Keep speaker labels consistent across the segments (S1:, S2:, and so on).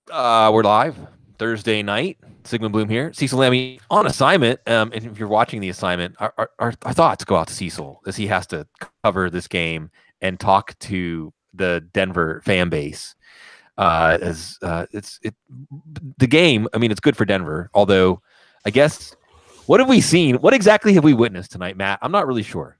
S1: We're live Thursday night. Sigmund Bloom here. Cecil Lammy on assignment. And if you're watching the assignment, our thoughts go out to Cecil as he has to cover this game and talk to the Denver fan base. The game. I mean, it's good for Denver. Although, I guess, what have we seen? What exactly have we witnessed tonight, Matt? I'm not really sure.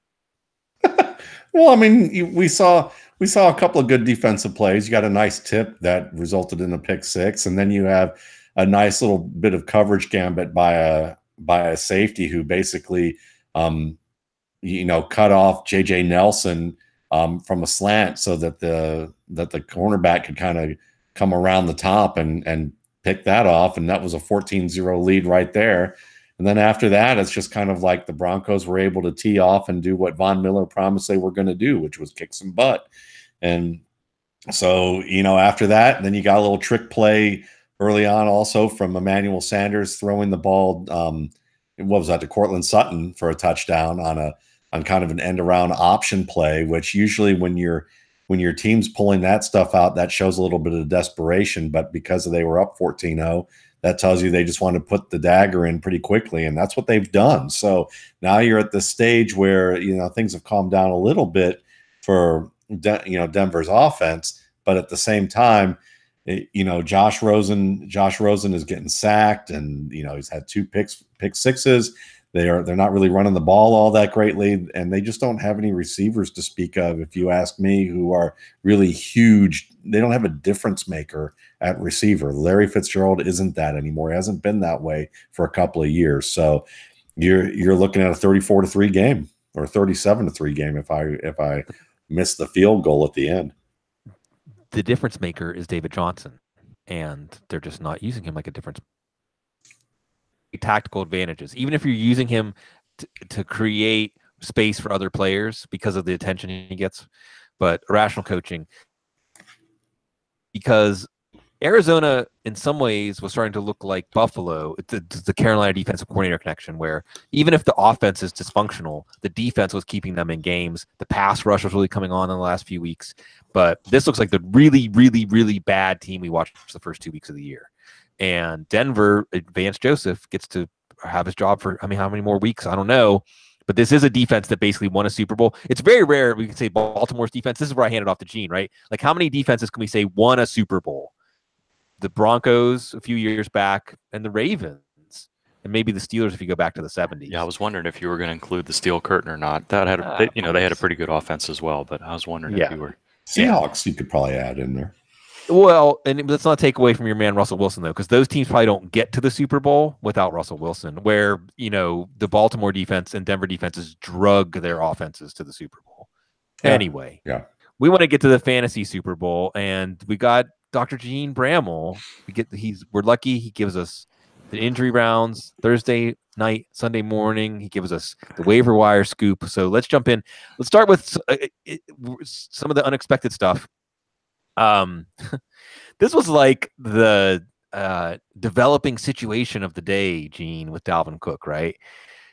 S2: Well, I mean, we saw a couple of good defensive plays. You got a nice tip that resulted in a pick six, and then you have a nice little bit of coverage gambit by a safety who basically, cut off JJ Nelson from a slant so that the cornerback could kind of come around the top and pick that off, and that was a 14-0 lead right there. And then after that, it's just kind of like the Broncos were able to tee off and do what Von Miller promised they were going to do, which was kick some butt. And so, after that, then you got a little trick play early on also from Emmanuel Sanders throwing the ball, what was that, to Cortland Sutton for a touchdown on kind of an end around option play, which usually when your team's pulling that stuff out, that shows a little bit of desperation. But because they were up 14-0, that tells you they just want to put the dagger in pretty quickly, and that's what they've done. So now you're at the stage where things have calmed down a little bit for Denver's offense, but at the same time, Josh Rosen is getting sacked, and he's had two pick sixes. They're not really running the ball all that greatly, and they just don't have any receivers to speak of, if you ask me, who are really huge. They don't have a difference maker at receiver. Larry Fitzgerald isn't that anymore. He hasn't been that way for a couple of years. So you're looking at a 34-3 game or 37-3 game if I miss the field goal at the end.
S1: The difference maker is David Johnson, and they're just not using him like a difference. Tactical advantages, even if you're using him to create space for other players because of the attention he gets, but irrational coaching. Because Arizona, in some ways, was starting to look like Buffalo, the Carolina defensive coordinator connection, where even if the offense is dysfunctional, the defense was keeping them in games. The pass rush was really coming on in the last few weeks. But this looks like the really, really, really bad team we watched the first 2 weeks of the year. And Denver, Vance Joseph, gets to have his job for, how many more weeks? I don't know. But this is a defense that basically won a Super Bowl. It's very rare we can say Baltimore's defense. This is where I hand it off to Gene, right? Like, how many defenses can we say won a Super Bowl? The Broncos a few years back, and the Ravens, and maybe the Steelers if you go back to the 70s.
S3: Yeah, I was wondering if you were going to include the Steel Curtain or not. That had they had a pretty good offense as well, but I was wondering if you were.
S2: Seahawks, you could probably add in there.
S1: Well, and let's not take away from your man Russell Wilson, though, because those teams probably don't get to the Super Bowl without Russell Wilson, where, the Baltimore defense and Denver defenses drug their offenses to the Super Bowl. Yeah. Anyway, we want to get to the fantasy Super Bowl, and we got Dr. Gene Bramall. We're lucky he gives us the injury rounds Thursday night, Sunday morning. He gives us the waiver wire scoop. So let's jump in. Let's start with some of the unexpected stuff. This was like the developing situation of the day, Gene, with Dalvin Cook, right?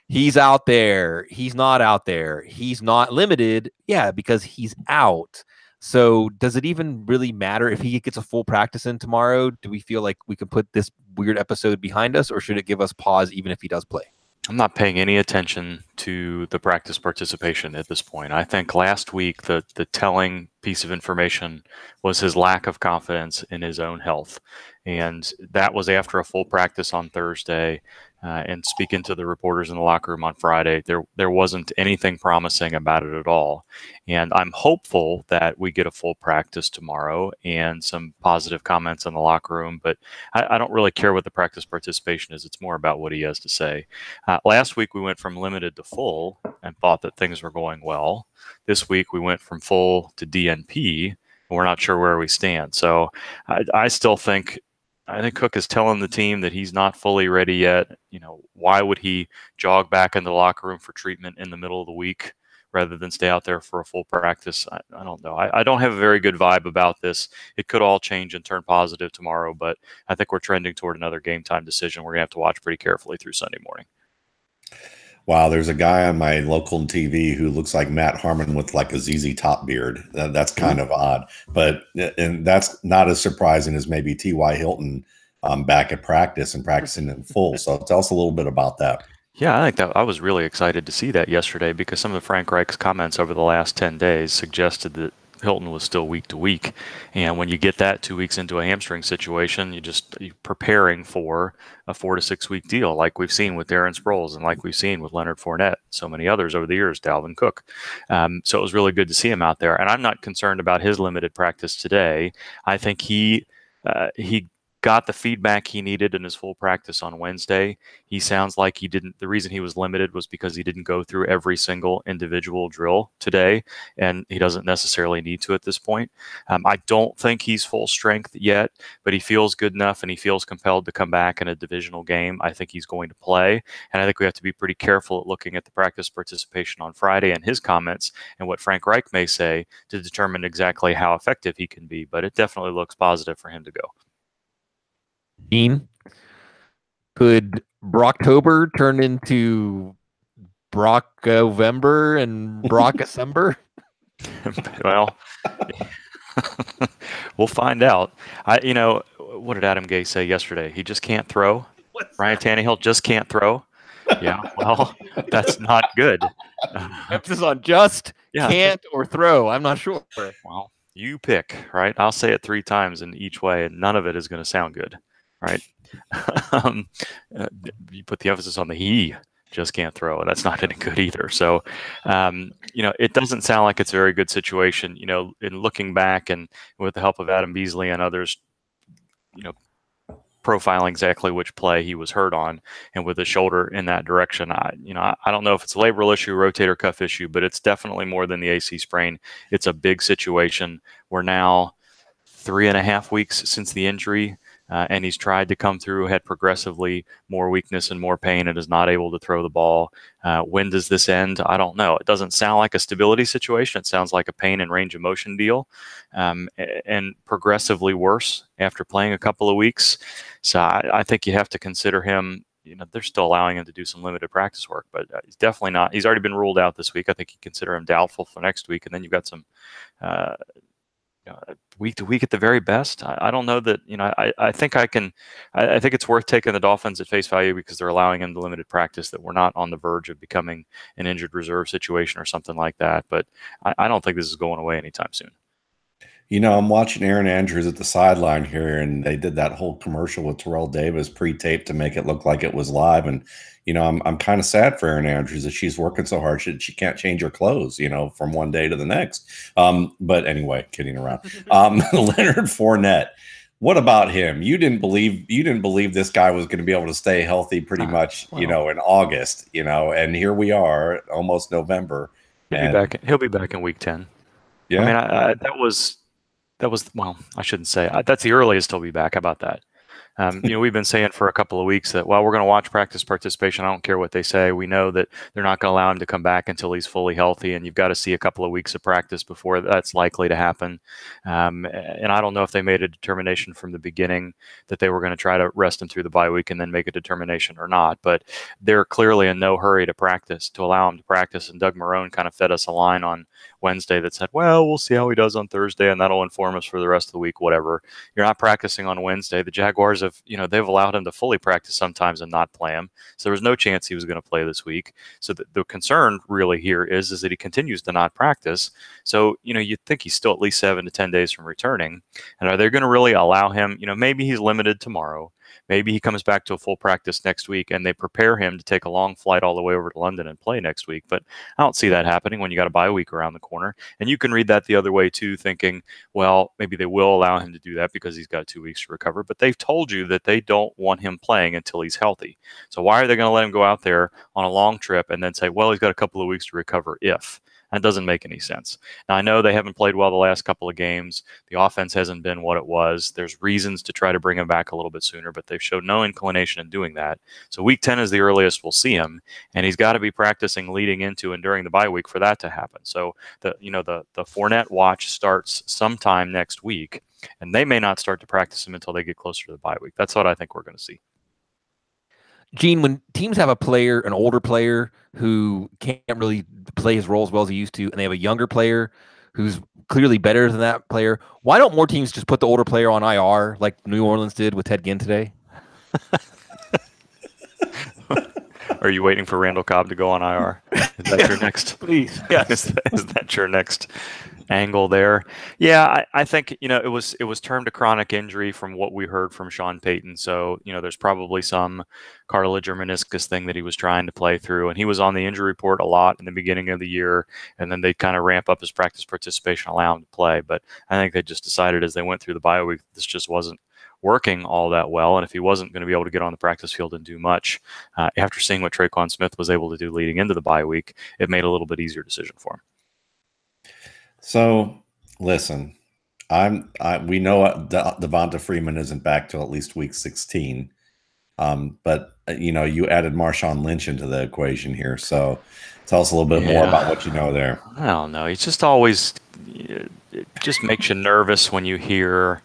S1: He's out there. He's not out there. He's not limited. Yeah, because he's out. So does it even really matter if he gets a full practice in tomorrow? Do we feel like we can put this weird episode behind us, or should it give us pause even if he does play?
S3: I'm not paying any attention to the practice participation at this point. I think last week the telling piece of information was his lack of confidence in his own health. And that was after a full practice on Thursday. And speaking to the reporters in the locker room on Friday, there wasn't anything promising about it at all. And I'm hopeful that we get a full practice tomorrow and some positive comments in the locker room. But I don't really care what the practice participation is. It's more about what he has to say. Last week, we went from limited to full and thought that things were going well. This week, we went from full to DNP, and we're not sure where we stand. So I still think Cook is telling the team that he's not fully ready yet. Why would he jog back in the locker room for treatment in the middle of the week rather than stay out there for a full practice? I don't know. I don't have a very good vibe about this. It could all change and turn positive tomorrow, but I think we're trending toward another game time decision we're going to have to watch pretty carefully through Sunday morning.
S2: Wow, there's a guy on my local TV who looks like Matt Harmon with like a ZZ Top beard. That's kind of odd, but and that's not as surprising as maybe T.Y. Hilton back at practice and practicing in full. So tell us a little bit about that.
S3: Yeah, I think that I was really excited to see that yesterday because some of Frank Reich's comments over the last 10 days suggested that Hilton was still week to week. And when you get that 2 weeks into a hamstring situation, you're preparing for a 4 to 6 week deal, like we've seen with Darren Sproles and like we've seen with Leonard Fournette, so many others over the years, Dalvin Cook. So it was really good to see him out there. And I'm not concerned about his limited practice today. I think he got the feedback he needed in his full practice on Wednesday. He sounds like he didn't. The reason he was limited was because he didn't go through every single individual drill today, and he doesn't necessarily need to at this point. I don't think he's full strength yet, but he feels good enough and he feels compelled to come back in a divisional game. I think he's going to play, and I think we have to be pretty careful at looking at the practice participation on Friday and his comments and what Frank Reich may say to determine exactly how effective he can be. But it definitely looks positive for him to go.
S1: Dean, could Brocktober turn into Brock-November and Brock-December?
S3: Well, we'll find out. What did Adam Gay say yesterday? He just can't throw. Ryan Tannehill just can't throw. Yeah, well, that's not good.
S1: Emphasis on just, can't, or throw. I'm not sure.
S3: Well, you pick, right? I'll say it 3 times in each way, and none of it is going to sound good, right? You put the emphasis on the he just can't throw, and that's not any good either. So, it doesn't sound like it's a very good situation. In looking back and with the help of Adam Beasley and others, profiling exactly which play he was hurt on, and with the shoulder in that direction, I don't know if it's a labral issue, rotator cuff issue, but it's definitely more than the AC sprain. It's a big situation. We're now 3.5 weeks since the injury. And he's tried to come through, had progressively more weakness and more pain, and is not able to throw the ball. When does this end? I don't know. It doesn't sound like a stability situation. It sounds like a pain and range of motion deal, and progressively worse after playing a couple of weeks. So I think you have to consider him. They're still allowing him to do some limited practice work, but he's definitely not. He's already been ruled out this week. I think you consider him doubtful for next week, and then you've got some week to week at the very best. I don't know that, I think I think it's worth taking the Dolphins at face value because they're allowing him the limited practice, that we're not on the verge of becoming an injured reserve situation or something like that. But I don't think this is going away anytime soon.
S2: I'm watching Aaron Andrews at the sideline here, and they did that whole commercial with Terrell Davis pre-taped to make it look like it was live. And, I'm kind of sad for Aaron Andrews that she's working so hard. She can't change her clothes, from one day to the next. But anyway, kidding around. Leonard Fournette, what about him? You didn't believe this guy was going to be able to stay healthy pretty much, in August, and here we are, almost November.
S3: He'll be back in week 10. Yeah. I mean, that was, well, I shouldn't say. That's the earliest he'll be back. How about that? We've been saying for a couple of weeks that, well, we're going to watch practice participation. I don't care what they say. We know that they're not going to allow him to come back until he's fully healthy, and you've got to see a couple of weeks of practice before that's likely to happen. And I don't know if they made a determination from the beginning that they were going to try to rest him through the bye week and then make a determination or not. But they're clearly in no hurry to allow him to practice. And Doug Marrone kind of fed us a line on Wednesday that said, well, we'll see how he does on Thursday, and that'll inform us for the rest of the week, whatever. You're not practicing on Wednesday. The Jaguars they've allowed him to fully practice sometimes and not play him. So there was no chance he was going to play this week. So the concern really here is that he continues to not practice. So, you'd think he's still at least 7 to 10 days from returning. And are they going to really allow him? Maybe he's limited tomorrow. Maybe he comes back to a full practice next week and they prepare him to take a long flight all the way over to London and play next week. But I don't see that happening when you got a bye week around the corner. And you can read that the other way too, thinking, well, maybe they will allow him to do that because he's got 2 weeks to recover. But they've told you that they don't want him playing until he's healthy. So why are they going to let him go out there on a long trip and then say, well, he's got a couple of weeks to recover if? That doesn't make any sense. Now, I know they haven't played well the last couple of games. The offense hasn't been what it was. There's reasons to try to bring him back a little bit sooner, but they've showed no inclination in doing that. So week 10 is the earliest we'll see him, and he's got to be practicing leading into and during the bye week for that to happen. So the Fournette watch starts sometime next week, and they may not start to practice him until they get closer to the bye week. That's what I think we're going to see.
S1: Gene, when teams have a player, an older player who can't really play his role as well as he used to, and they have a younger player who's clearly better than that player, why don't more teams just put the older player on IR like New Orleans did with Ted Ginn today?
S3: Are you waiting for Randall Cobb to go on IR? Is that your next?
S1: Please, yes.
S3: Is that your next angle there? Yeah, I think it was termed a chronic injury from what we heard from Sean Payton. So there's probably some cartilage or meniscus thing that he was trying to play through, and he was on the injury report a lot in the beginning of the year, and then they kind of ramp up his practice participation, allow him to play. But I think they just decided as they went through the bye week, this just wasn't working all that well, and if he wasn't going to be able to get on the practice field and do much, after seeing what Traquan Smith was able to do leading into the bye week, it made a little bit easier decision for him.
S2: So, listen, we know Devonta Freeman isn't back till at least week 16, but you added Marshawn Lynch into the equation here. So, tell us a little bit more about what you know there.
S3: I don't know. It's just always, it just makes you nervous when you hear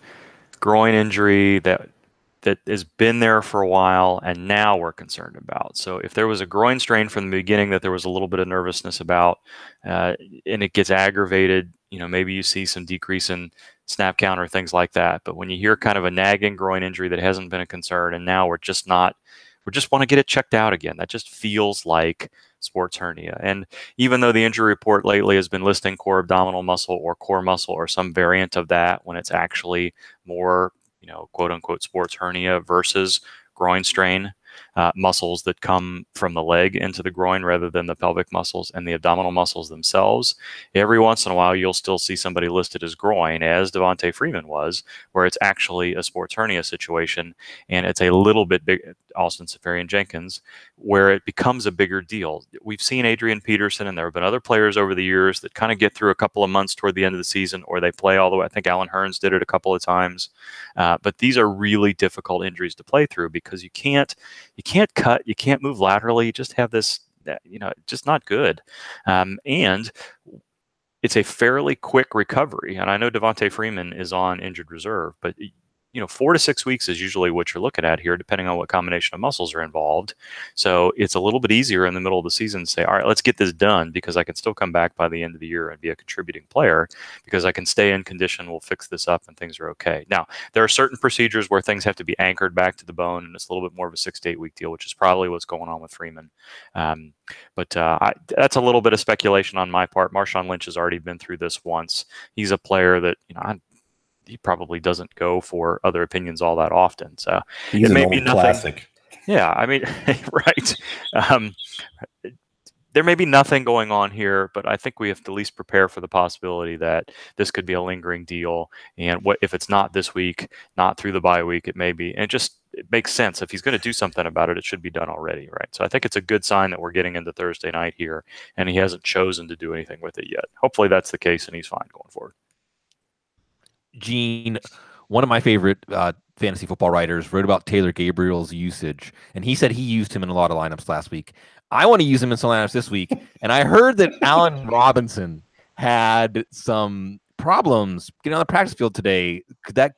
S3: groin injury that has been there for a while, and now we're concerned about. So if there was a groin strain from the beginning that there was a little bit of nervousness about, and it gets aggravated, maybe you see some decrease in snap count or things like that. But when you hear kind of a nagging groin injury that hasn't been a concern, and now we just want to get it checked out again, that just feels like sports hernia. And even though the injury report lately has been listing core abdominal muscle or core muscle or some variant of that, when it's actually more, quote unquote sports hernia versus groin strain, muscles that come from the leg into the groin rather than the pelvic muscles and the abdominal muscles themselves. Every once in a while, you'll still see somebody listed as groin, as Devonta Freeman was, where it's actually a sports hernia situation, and it's a little bit big. Austin Seferian-Jenkins, where it becomes a bigger deal. We've seen Adrian Peterson, and there have been other players over the years that kind of get through a couple of months toward the end of the season, or they play all the way. I think Alan Hearns did it a couple of times. But these are really difficult injuries to play through because you can't cut, you can't move laterally. You just have this, just not good. And it's a fairly quick recovery. And I know Devonta Freeman is on injured reserve, but 4 to 6 weeks is usually what you're looking at here, depending on what combination of muscles are involved. So it's a little bit easier in the middle of the season to say, all right, let's get this done, because I can still come back by the end of the year and be a contributing player, because I can stay in condition, we'll fix this up, and things are okay. Now, there are certain procedures where things have to be anchored back to the bone, and it's a little bit more of a 6 to 8 week deal, which is probably what's going on with Freeman. But that's a little bit of speculation on my part. Marshawn Lynch has already been through this once. He's a player that, he probably doesn't go for other opinions all that often. So
S2: he's an old classic.
S3: Yeah, I mean, right. There may be nothing going on here, but I think we have to at least prepare for the possibility that this could be a lingering deal. And what if it's not this week, not through the bye week, it may be. And it makes sense. If he's going to do something about it, it should be done already, right? So I think it's a good sign that we're getting into Thursday night here, and he hasn't chosen to do anything with it yet. Hopefully that's the case, and he's fine going forward.
S1: Gene, one of my favorite fantasy football writers, wrote about Taylor Gabriel's usage, and he said he used him in a lot of lineups last week. I want to use him in some lineups this week, and I heard that Allen Robinson had some problems getting on the practice field today. Could that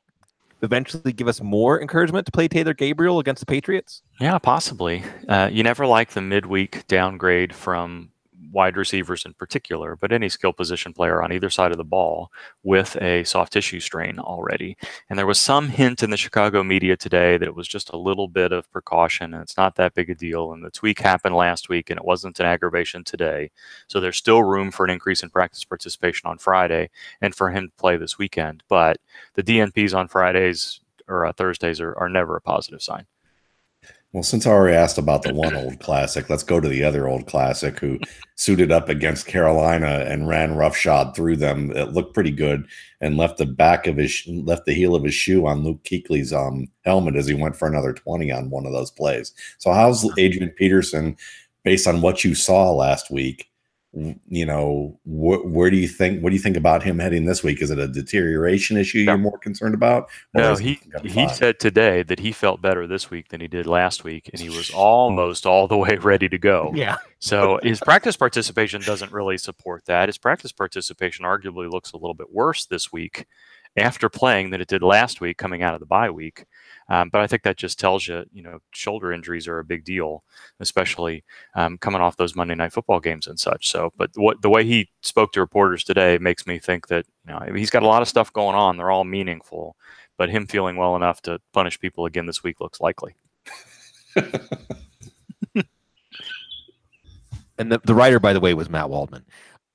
S1: eventually give us more encouragement to play Taylor Gabriel against the Patriots?
S3: Yeah, possibly. You never like the midweek downgrade from wide receivers in particular, but any skill position player on either side of the ball with a soft tissue strain already. And there was some hint in the Chicago media today that it was just a little bit of precaution and it's not that big a deal. And the tweak happened last week and it wasn't an aggravation today. So there's still room for an increase in practice participation on Friday and for him to play this weekend. But the DNPs on Fridays or Thursdays are never a positive sign.
S2: Well, since I already asked about the one old classic, let's go to the other old classic who suited up against Carolina and ran roughshod through them. It looked pretty good and left the heel of his shoe on Luke Kuechly's helmet as he went for another 20 on one of those plays. So how's Adrian Peterson, based on what you saw last week? What do you think about him heading this week? Is it a deterioration issue you're more concerned about?
S3: No, he said today that he felt better this week than he did last week, and he was almost all the way ready to go.
S1: Yeah.
S3: So his practice participation doesn't really support that. His practice participation arguably looks a little bit worse this week after playing than it did last week coming out of the bye week. But I think that just tells you, shoulder injuries are a big deal, especially coming off those Monday Night Football games and such. So, but the way he spoke to reporters today makes me think that he's got a lot of stuff going on. They're all meaningful, but him feeling well enough to punish people again this week looks likely.
S1: And the writer, by the way, was Matt Waldman.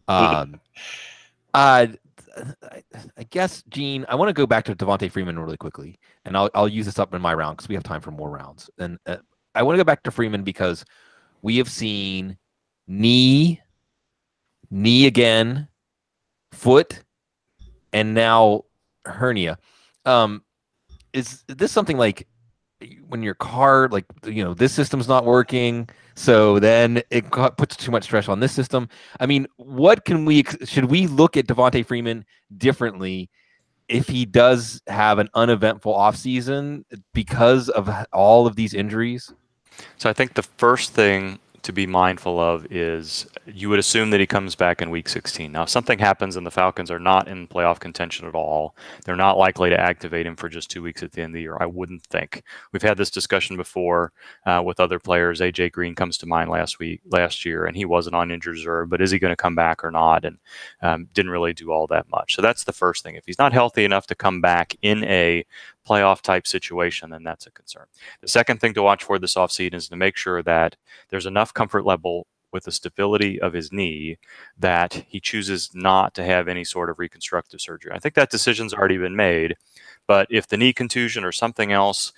S1: I guess, Gene, I want to go back to Devontae Freeman really quickly, and I'll use this up in my round because we have time for more rounds. And I want to go back to Freeman because we have seen knee again, foot, and now hernia. Is this something like when your car, like, this system's not working, so then it puts too much stress on this system? I mean, should we look at Devontae Freeman differently if he does have an uneventful offseason because of all of these injuries?
S3: So I think the first thing to be mindful of is you would assume that he comes back in week 16. Now, if something happens and the Falcons are not in playoff contention at all, they're not likely to activate him for just 2 weeks at the end of the year, I wouldn't think. We've had this discussion before with other players. AJ Green comes to mind last year, and he wasn't on injured reserve, but is he going to come back or not? And didn't really do all that much. So that's the first thing. If he's not healthy enough to come back in a playoff type situation, then that's a concern. The second thing to watch for this offseason is to make sure that there's enough comfort level with the stability of his knee that he chooses not to have any sort of reconstructive surgery. I think that decision's already been made, but if the knee contusion or something else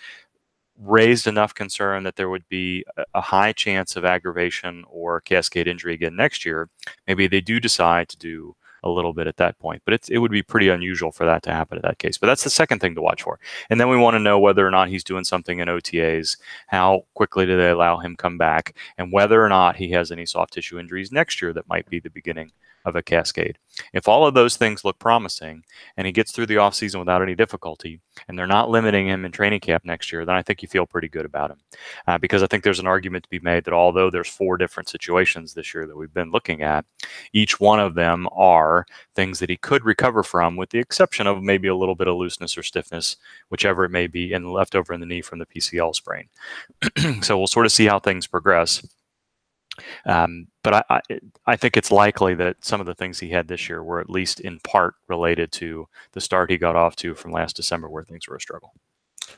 S3: raised enough concern that there would be a high chance of aggravation or cascade injury again next year, maybe they do decide to do a little bit at that point. But it would be pretty unusual for that to happen in that case. But that's the second thing to watch for. And then we want to know whether or not he's doing something in OTAs, how quickly do they allow him come back, and whether or not he has any soft tissue injuries next year that might be the beginning of a cascade. If all of those things look promising and he gets through the offseason without any difficulty and they're not limiting him in training camp next year, then I think you feel pretty good about him. Because I think there's an argument to be made that although there's 4 different situations this year that we've been looking at, each one of them are things that he could recover from, with the exception of maybe a little bit of looseness or stiffness, whichever it may be, and left over in the knee from the PCL sprain. So we'll sort of see how things progress. But I think it's likely that some of the things he had this year were at least in part related to the start he got off to from last December, where things were a struggle.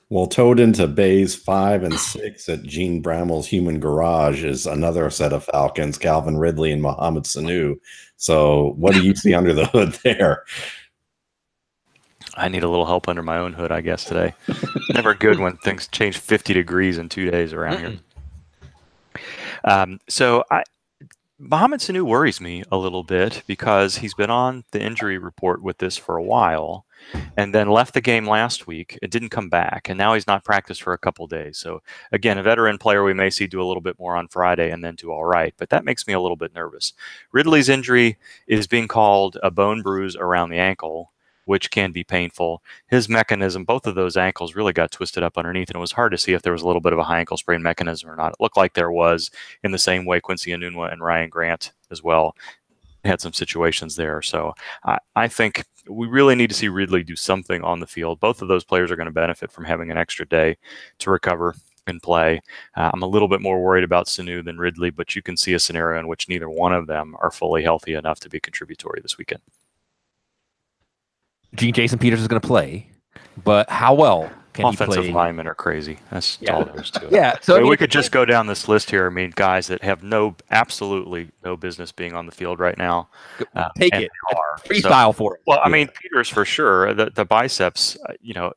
S2: Well, towed into bays 5 and 6 at Gene Brammel's Human Garage is another set of Falcons, Calvin Ridley and Mohamed Sanu. So what do you see under the hood there?
S3: I need a little help under my own hood, I guess, today. Never good when things change 50 degrees in 2 days around here. Mohamed Sanu worries me a little bit because he's been on the injury report with this for a while and then left the game last week. It didn't come back, and now he's not practiced for a couple days. So, again, a veteran player we may see do a little bit more on Friday and then do all right, but that makes me a little bit nervous. Ridley's injury is being called a bone bruise around the ankle, which can be painful. His mechanism, both of those ankles really got twisted up underneath, and it was hard to see if there was a little bit of a high ankle sprain mechanism or not. It looked like there was, in the same way Quincy Enunwa and Ryan Grant as well had some situations there. So I think we really need to see Ridley do something on the field. Both of those players are going to benefit from having an extra day to recover and play. I'm a little bit more worried about Sanu than Ridley, but you can see a scenario in which neither one of them are fully healthy enough to be contributory this weekend.
S1: Jason Peters is going to play, but how well can he play?
S3: Offensive linemen are crazy. That's all there is to it.
S1: Yeah, so
S3: we could just go down this list here. I mean, guys that have absolutely no business being on the field right now.
S1: Take it. Freestyle for it.
S3: Well, I mean, Peters for sure. The biceps,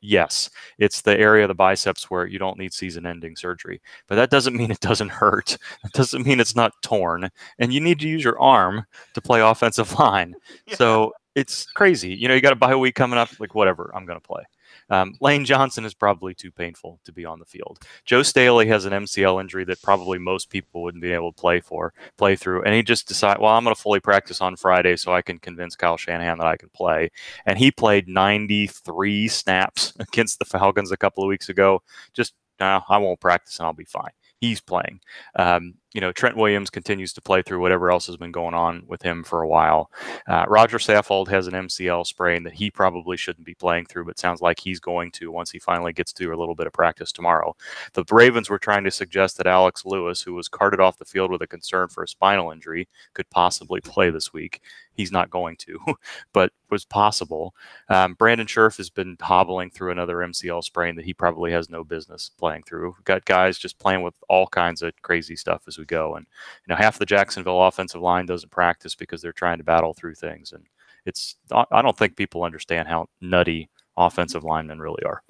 S3: yes, it's the area of the biceps where you don't need season-ending surgery, but that doesn't mean it doesn't hurt. It doesn't mean it's not torn, and you need to use your arm to play offensive line. Yeah. So it's crazy. You got a bye week coming up. Like, whatever, I'm going to play. Lane Johnson is probably too painful to be on the field. Joe Staley has an MCL injury that probably most people wouldn't be able to play through. And he just decided, well, I'm going to fully practice on Friday so I can convince Kyle Shanahan that I can play. And he played 93 snaps against the Falcons a couple of weeks ago. Just, no, I won't practice and I'll be fine. He's playing. Trent Williams continues to play through whatever else has been going on with him for a while. Roger Saffold has an MCL sprain that he probably shouldn't be playing through, but sounds like he's going to once he finally gets to a little bit of practice tomorrow. The Ravens were trying to suggest that Alex Lewis, who was carted off the field with a concern for a spinal injury, could possibly play this week. He's not going to, but was possible. Brandon Scherf has been hobbling through another MCL sprain that he probably has no business playing through. We've got guys just playing with all kinds of crazy stuff as we go. And, half the Jacksonville offensive line doesn't practice because they're trying to battle through things. And I don't think people understand how nutty offensive linemen really are.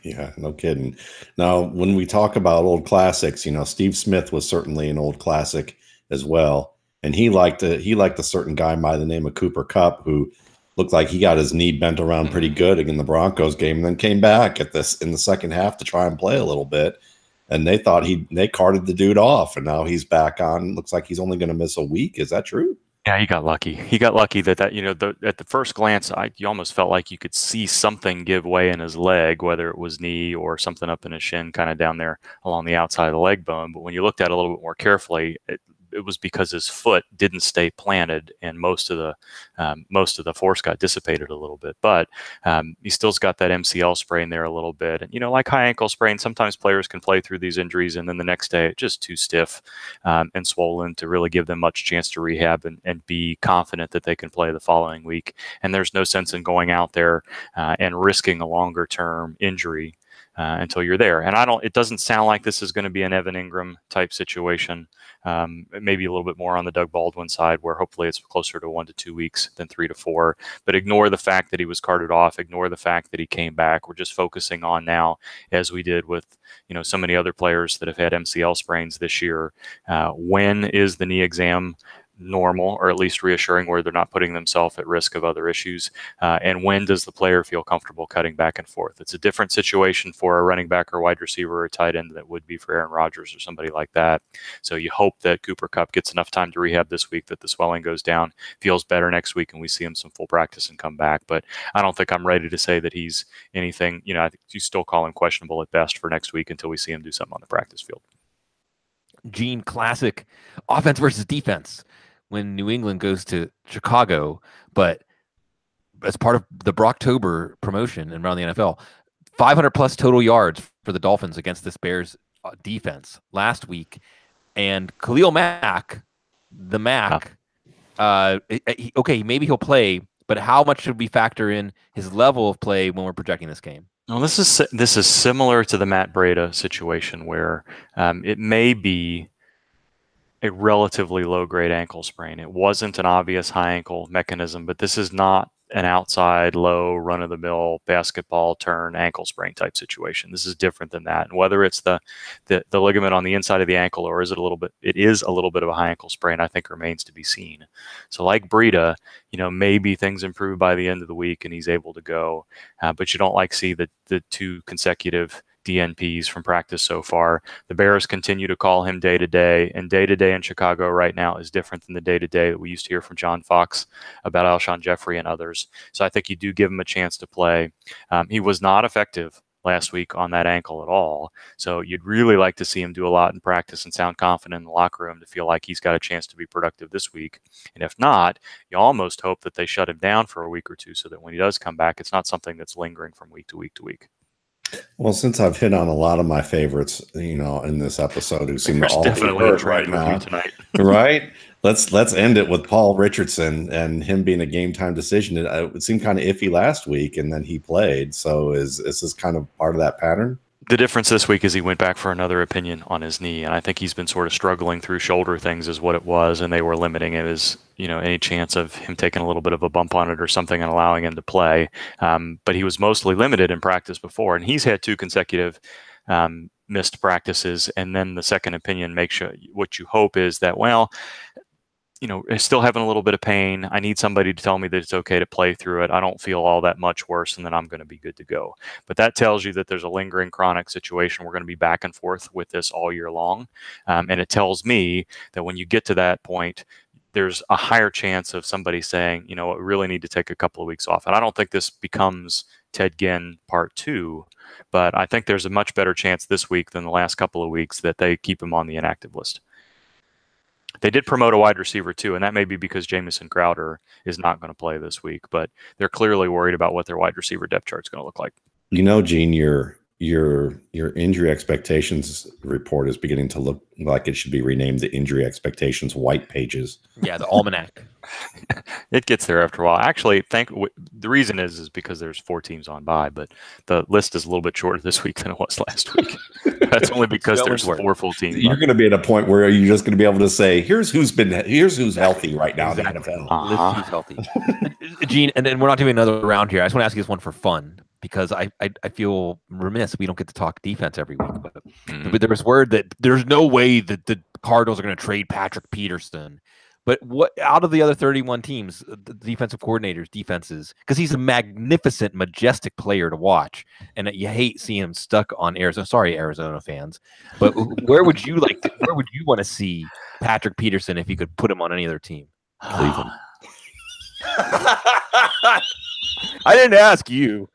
S2: Yeah, no kidding. Now, when we talk about old classics, Steve Smith was certainly an old classic as well. And he liked a certain guy by the name of Cooper Kupp, who looked like he got his knee bent around pretty good in the Broncos game, and then came back in the second half to try and play a little bit. And they thought they carted the dude off, and now he's back on. Looks like he's only going to miss a week. Is that true?
S3: Yeah, he got lucky. He got lucky that at the first glance, you almost felt like you could see something give way in his leg, whether it was knee or something up in his shin, kind of down there along the outside of the leg bone. But when you looked at it a little bit more carefully, it was because his foot didn't stay planted, and most of the force got dissipated a little bit. But he still's got that MCL sprain there a little bit, and like high ankle sprain, sometimes players can play through these injuries, and then the next day it's just too stiff and swollen to really give them much chance to rehab and be confident that they can play the following week. And there's no sense in going out there and risking a longer term injury until you're there. And it doesn't sound like this is going to be an Evan Ingram type situation. Maybe a little bit more on the Doug Baldwin side, where hopefully it's closer to 1 to 2 weeks than 3 to 4. But ignore the fact that he was carted off. Ignore the fact that he came back. We're just focusing on now, as we did with so many other players that have had MCL sprains this year. When is the knee exam normal, or at least reassuring, where they're not putting themselves at risk of other issues? And when does the player feel comfortable cutting back and forth? It's a different situation for a running back or wide receiver or tight end that would be for Aaron Rodgers or somebody like that. So you hope that Cooper Kupp gets enough time to rehab this week, that the swelling goes down, feels better next week, and we see him some full practice and come back. But I don't think I'm ready to say that he's anything. I think you still call him questionable at best for next week until we see him do something on the practice field.
S1: Gene, classic offense versus defense when New England goes to Chicago, but as part of the Brocktober promotion and around the NFL, 500 plus total yards for the Dolphins against this Bears defense last week. And Khalil Mack, okay, maybe he'll play, but how much should we factor in his level of play when we're projecting this game?
S3: Well, this is similar to the Matt Breida situation, where it may be a relatively low-grade ankle sprain. It wasn't an obvious high ankle mechanism, but this is not an outside, low, run-of-the-mill basketball turn ankle sprain type situation. This is different than that. And whether it's the ligament on the inside of the ankle, or is it is a little bit of a high ankle sprain, I think remains to be seen. So like Breida, maybe things improve by the end of the week and he's able to go, but you don't see the 2 consecutive DNPs from practice so far. The Bears continue to call him day-to-day, and day-to-day in Chicago right now is different than the day-to-day that we used to hear from John Fox about Alshon Jeffrey and others. So I think you do give him a chance to play. He was not effective last week on that ankle at all. So you'd really like to see him do a lot in practice and sound confident in the locker room to feel like he's got a chance to be productive this week. And if not, you almost hope that they shut him down for a week or two so that when he does come back, it's not something that's lingering from week to week to week.
S2: Well, since I've hit on a lot of my favorites, in this episode, who seem to all
S3: definitely
S2: hurt right now
S3: tonight,
S2: right? Let's end it with Paul Richardson and him being a game time decision. It seemed kind of iffy last week, and then he played. So is this kind of part of that pattern?
S3: The difference this week is he went back for another opinion on his knee, and I think he's been sort of struggling through shoulder things is what it was, and they were limiting it as any chance of him taking a little bit of a bump on it or something and allowing him to play. But he was mostly limited in practice before, and he's had 2 consecutive missed practices, and then the second opinion makes sure what you hope is that, still having a little bit of pain. I need somebody to tell me that it's okay to play through it. I don't feel all that much worse, and then I'm going to be good to go. But that tells you that there's a lingering chronic situation. We're going to be back and forth with this all year long. And it tells me that when you get to that point, there's a higher chance of somebody saying, we really need to take a couple of weeks off. And I don't think this becomes Ted Ginn part 2, but I think there's a much better chance this week than the last couple of weeks that they keep him on the inactive list. They did promote a wide receiver too, and that may be because Jamison Crowder is not going to play this week, but they're clearly worried about what their wide receiver depth chart is going to look like.
S2: Gene, your injury expectations report is beginning to look like it should be renamed the injury expectations white pages.
S1: Yeah, the almanac.
S3: It gets there after a while. Actually, the reason is because there's 4 teams on bye, but the list is a little bit shorter this week than it was last week. That's only because there's 4 full teams.
S2: You're going to be at a point where you're just going to be able to say, here's who's healthy right now in the NFL.
S1: Who's healthy. Gene, and then we're not doing another round here. I just want to ask you this one for fun, because I feel remiss we don't get to talk defense every week. But there was word that there's no way that the Cardinals are going to trade Patrick Peterson. But what out of the other 31 teams, the defensive coordinators, defenses, because he's a magnificent, majestic player to watch, and you hate seeing him stuck on Arizona. Sorry, Arizona fans, but where would you want to see Patrick Peterson if you could put him on any other team?
S2: Cleveland.
S1: I didn't ask you.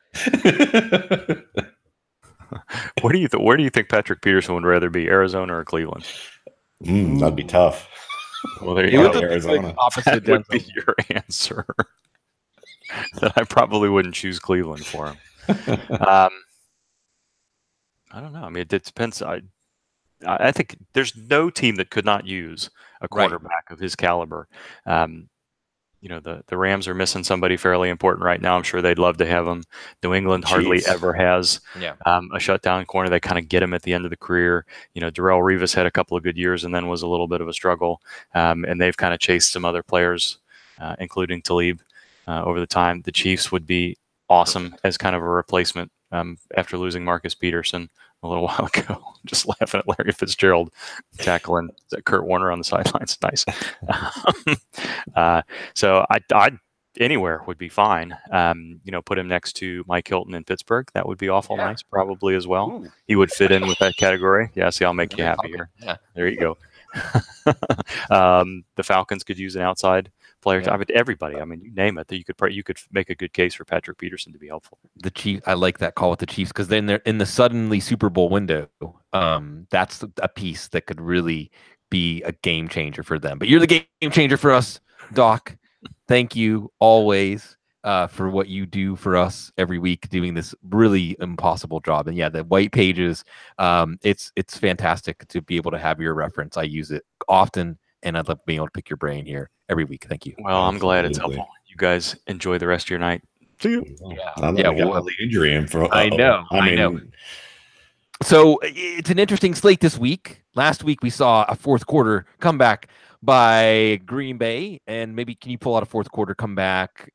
S3: Where do you think Patrick Peterson would rather be, Arizona or Cleveland?
S2: That'd be tough.
S3: Well, there you go.
S1: Arizona. That
S3: would be your answer. That I probably wouldn't choose Cleveland for him. I don't know. I mean, it depends. I think there's no team that could not use a quarterback of his caliber. The Rams are missing somebody fairly important right now. I'm sure they'd love to have him. New England hardly ever has a shutdown corner. They kind of get him at the end of the career. Darrelle Revis had a couple of good years and then was a little bit of a struggle. And they've kind of chased some other players, including Talib, over the time. The Chiefs would be awesome as kind of a replacement after losing Marcus Peterson a little while ago. Just laughing at Larry Fitzgerald tackling Kurt Warner on the sidelines. Nice. So I anywhere would be fine. Put him next to Mike Hilton in Pittsburgh. That would be awful nice, probably as well. Ooh. He would fit in with that category. Yeah, see, I'll make you happy here. Yeah. There you go. The Falcons could use an outside player. I mean, everybody. I mean, you name it. That you could make a good case for Patrick Peterson to be helpful.
S1: The Chiefs. I like that call with the Chiefs because then they're in the suddenly Super Bowl window. That's a piece that could really be a game changer for them. But you're the game changer for us, Doc. Thank you always for what you do for us every week, doing this really impossible job. And yeah, the white pages. It's fantastic to be able to have your reference. I use it often. And I'd love being able to pick your brain here every week. Thank you.
S3: Well, I'm glad it's helpful. You guys enjoy the rest of your night. See you.
S2: Well, the injury info.
S1: I know. So it's an interesting slate this week. Last week we saw a fourth quarter comeback by Green Bay, and maybe can you pull out a fourth quarter comeback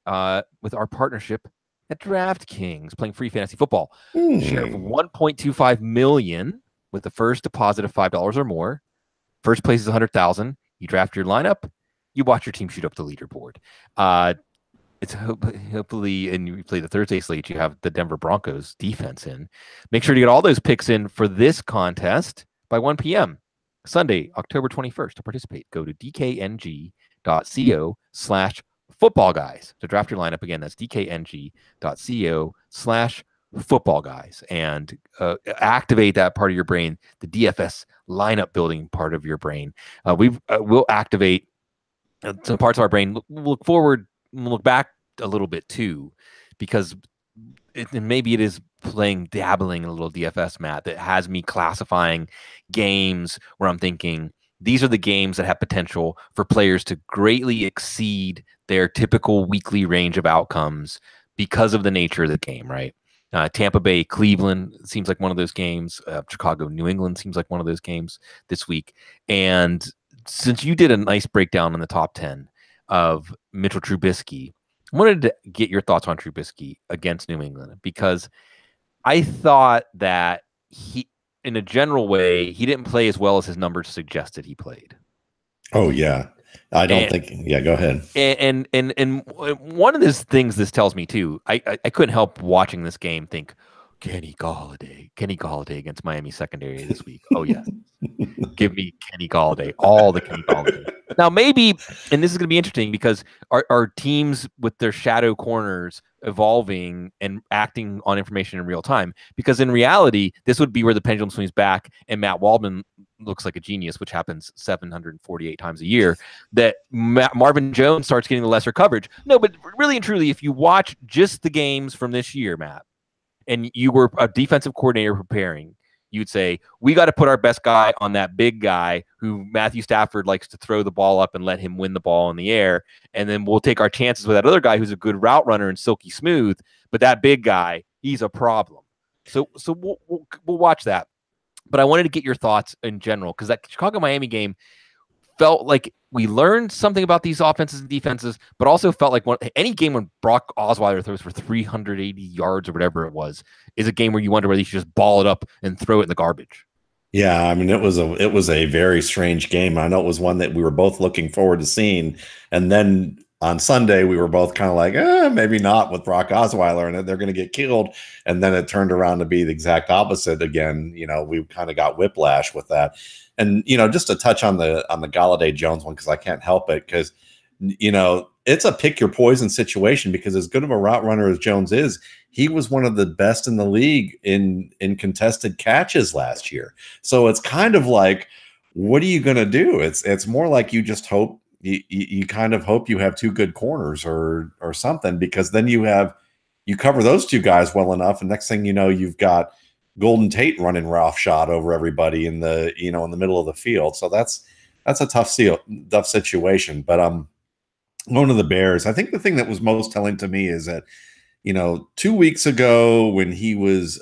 S1: with our partnership at DraftKings, playing free fantasy football. Share of $1.25 million with the first deposit of $5 or more. First place is $100,000. You draft your lineup, you watch your team shoot up the leaderboard. It's hopefully, and you play the Thursday slate, you have the Denver Broncos defense in. Make sure to get all those picks in for this contest by 1 p.m. Sunday, October 21st. To participate, go to dkng.co/footballguys to draft your lineup. Again, that's dkng.co/footballguys, and activate that part of your brain, the DFS lineup building part of your brain. We'll activate some parts of our brain. We'll look forward, we'll look back a little bit too, because maybe it is dabbling in a little DFS, Matt, that has me classifying games where I'm thinking these are the games that have potential for players to greatly exceed their typical weekly range of outcomes because of the nature of the game, right? Tampa Bay, Cleveland seems like one of those games. Chicago, New England seems like one of those games this week. And since you did a nice breakdown on the top 10 of Mitchell Trubisky, I wanted to get your thoughts on Trubisky against New England, because I thought that he, in a general way, he didn't play as well as his numbers suggested he played.
S2: Oh, yeah. I don't think. Yeah, go ahead.
S1: And one of these things this tells me too, I couldn't help watching this game think, Kenny Galladay against Miami secondary this week. Oh yeah, give me Kenny Galladay, all the Kenny Galladay. Now maybe, and this is going to be interesting because our teams with their shadow corners evolving and acting on information in real time. Because in reality, this would be where the pendulum swings back, and Matt Waldman looks like a genius, which happens 748 times a year, that Marvin Jones starts getting the lesser coverage. No, but really and truly, if you watch just the games from this year, Matt, and you were a defensive coordinator preparing, you'd say, we got to put our best guy on that big guy who Matthew Stafford likes to throw the ball up and let him win the ball in the air. And then we'll take our chances with that other guy who's a good route runner and silky smooth. But that big guy, he's a problem. So we'll watch that. But I wanted to get your thoughts in general, because that Chicago-Miami game felt like we learned something about these offenses and defenses, but also felt like any game when Brock Osweiler throws for 380 yards or whatever it was is a game where you wonder whether you should just ball it up and throw it in the garbage.
S2: Yeah, I mean, it was a very strange game. I know it was one that we were both looking forward to seeing, and then on Sunday we were both kind of like, maybe not with Brock Osweiler, and they're going to get killed. And then it turned around to be the exact opposite again. You know, we kind of got whiplash with that. And, you know, just to touch on the Galladay Jones one, because I can't help it, because, you know, it's a pick your poison situation, because as good of a route runner as Jones is, he was one of the best in the league in contested catches last year. So it's kind of like, what are you going to do? It's more like you just hope you kind of hope you have two good corners or something, because then you cover those two guys well enough, and next thing you know, you've got Golden Tate running roughshod over everybody in the middle of the field. So that's a tough situation. But going to the Bears, I think the thing that was most telling to me is that, you know, 2 weeks ago when he was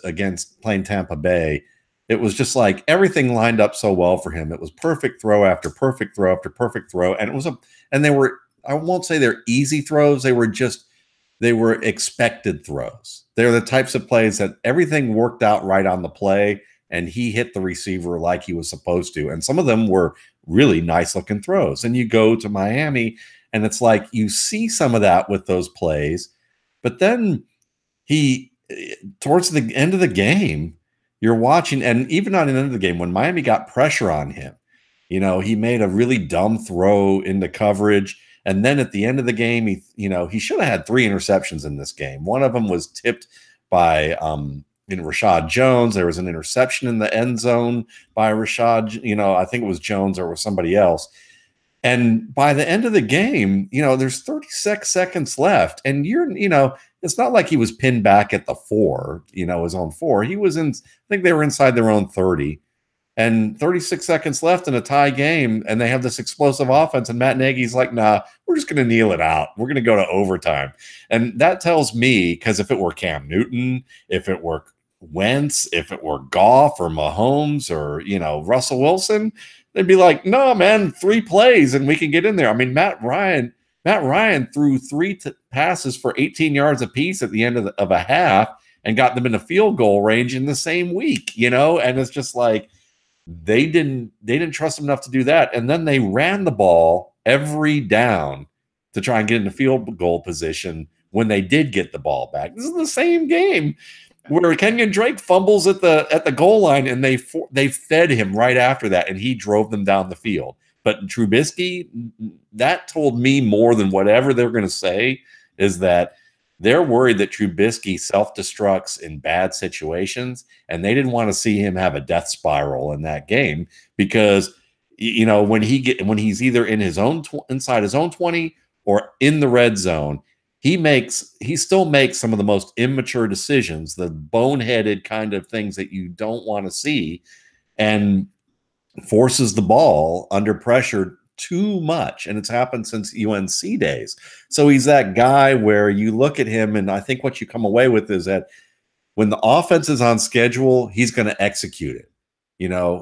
S2: playing Tampa Bay, it was just like everything lined up so well for him. It was perfect throw after perfect throw after perfect throw, and they were, I won't say they're easy throws. They were expected throws. They're the types of plays that everything worked out right on the play, and he hit the receiver like he was supposed to. And some of them were really nice looking throws. And you go to Miami, and it's like you see some of that with those plays, but then towards the end of the game, you're watching, and even on the end of the game, when Miami got pressure on him, you know, he made a really dumb throw into coverage. And then at the end of the game, he should have had 3 interceptions in this game. One of them was tipped by Rashad Jones. There was an interception in the end zone by Rashad. You know, I think it was Jones or it was somebody else. And by the end of the game, you know, there's 36 seconds left, and it's not like he was pinned back at the 4, his own 4. He was I think they were inside their own 30. And 36 seconds left in a tie game, and they have this explosive offense, and Matt Nagy's like, nah, we're just going to kneel it out. We're going to go to overtime. And that tells me, because if it were Cam Newton, if it were Wentz, if it were Goff or Mahomes or, Russell Wilson, they'd be like, no, man, 3 plays and we can get in there. I mean, Matt Ryan threw 3 passes for 18 yards apiece at the end of a half and got them in a field goal range in the same week, and it's just like, they didn't trust him enough to do that. And then they ran the ball every down to try and get into field goal position when they did get the ball back. This is the same game where Kenyon Drake fumbles at the goal line, and they fed him right after that, and he drove them down the field. But Trubisky, that told me more than whatever they're going to say, is that they're worried that Trubisky self-destructs in bad situations, and they didn't want to see him have a death spiral in that game, because when he's either in his own inside his own 20 or in the red zone, he still makes some of the most immature decisions, the boneheaded kind of things that you don't want to see, and forces the ball under pressure too much. And it's happened since UNC days. So he's that guy where you look at him, and I think what you come away with is that when the offense is on schedule, he's going to execute it.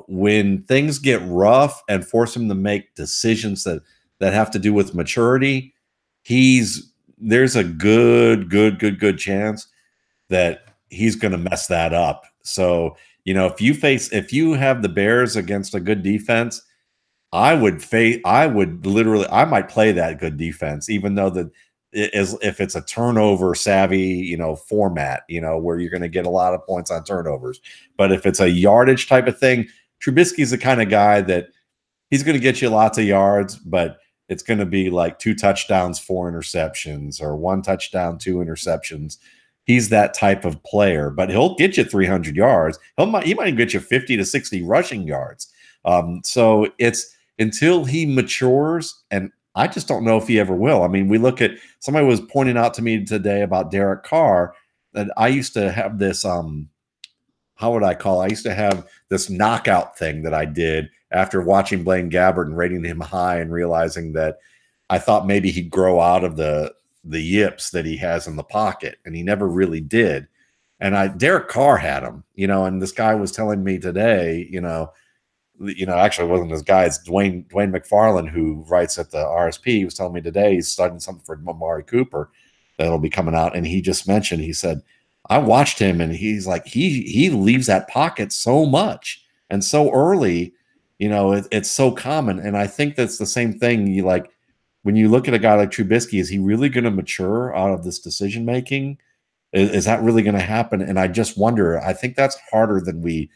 S2: When things get rough and force him to make decisions that have to do with maturity, there's a good chance that he's going to mess that up. So, if you have the Bears against a good defense, I might play that good defense, even though if it's a turnover savvy, format, where you're going to get a lot of points on turnovers. But if it's a yardage type of thing, Trubisky's the kind of guy that he's going to get you lots of yards, but it's going to be like 2 touchdowns, 4 interceptions, or 1 touchdown, 2 interceptions. He's that type of player, but he'll get you 300 yards. He might get you 50 to 60 rushing yards. So it's until he matures, and I just don't know if he ever will. I mean, we look at somebody was pointing out to me today about Derek Carr that I used to have this how would I call it? I used to have this knockout thing that I did after watching Blaine Gabbert and rating him high and realizing that I thought maybe he'd grow out of the yips that he has in the pocket, and he never really did. And Derek Carr had him, and this guy was telling me today, actually it wasn't this guy, it's Dwayne McFarland, who writes at the RSP. He was telling me today he's studying something for Amari Cooper that'll be coming out. And he just mentioned, he said, I watched him and he's like, he leaves that pocket so much and so early, it's so common. And I think that's the same thing. You like, when you look at a guy like Trubisky, is he really going to mature out of this decision making? Is that really going to happen? And I just wonder. I think that's harder than we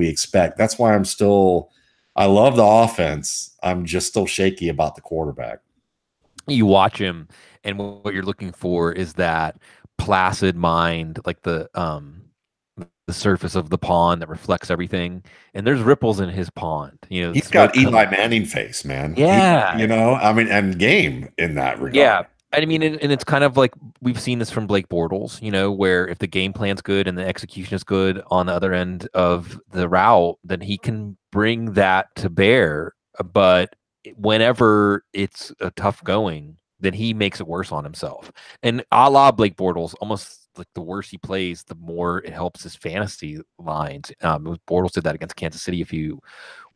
S2: expect. That's why I love the offense. I'm just still shaky about the quarterback.
S1: You watch him, and what you're looking for is that placid mind, like the surface of the pond that reflects everything. And there's ripples in his pond.
S2: He's got Eli Manning face, man.
S1: Yeah,
S2: and game in that regard.
S1: Yeah. I mean, and it's kind of like we've seen this from Blake Bortles, where if the game plan's good and the execution is good on the other end of the route, then he can bring that to bear. But whenever it's a tough going, then he makes it worse on himself. And a la Blake Bortles, almost like the worse he plays, the more it helps his fantasy lines. Bortles did that against Kansas City a few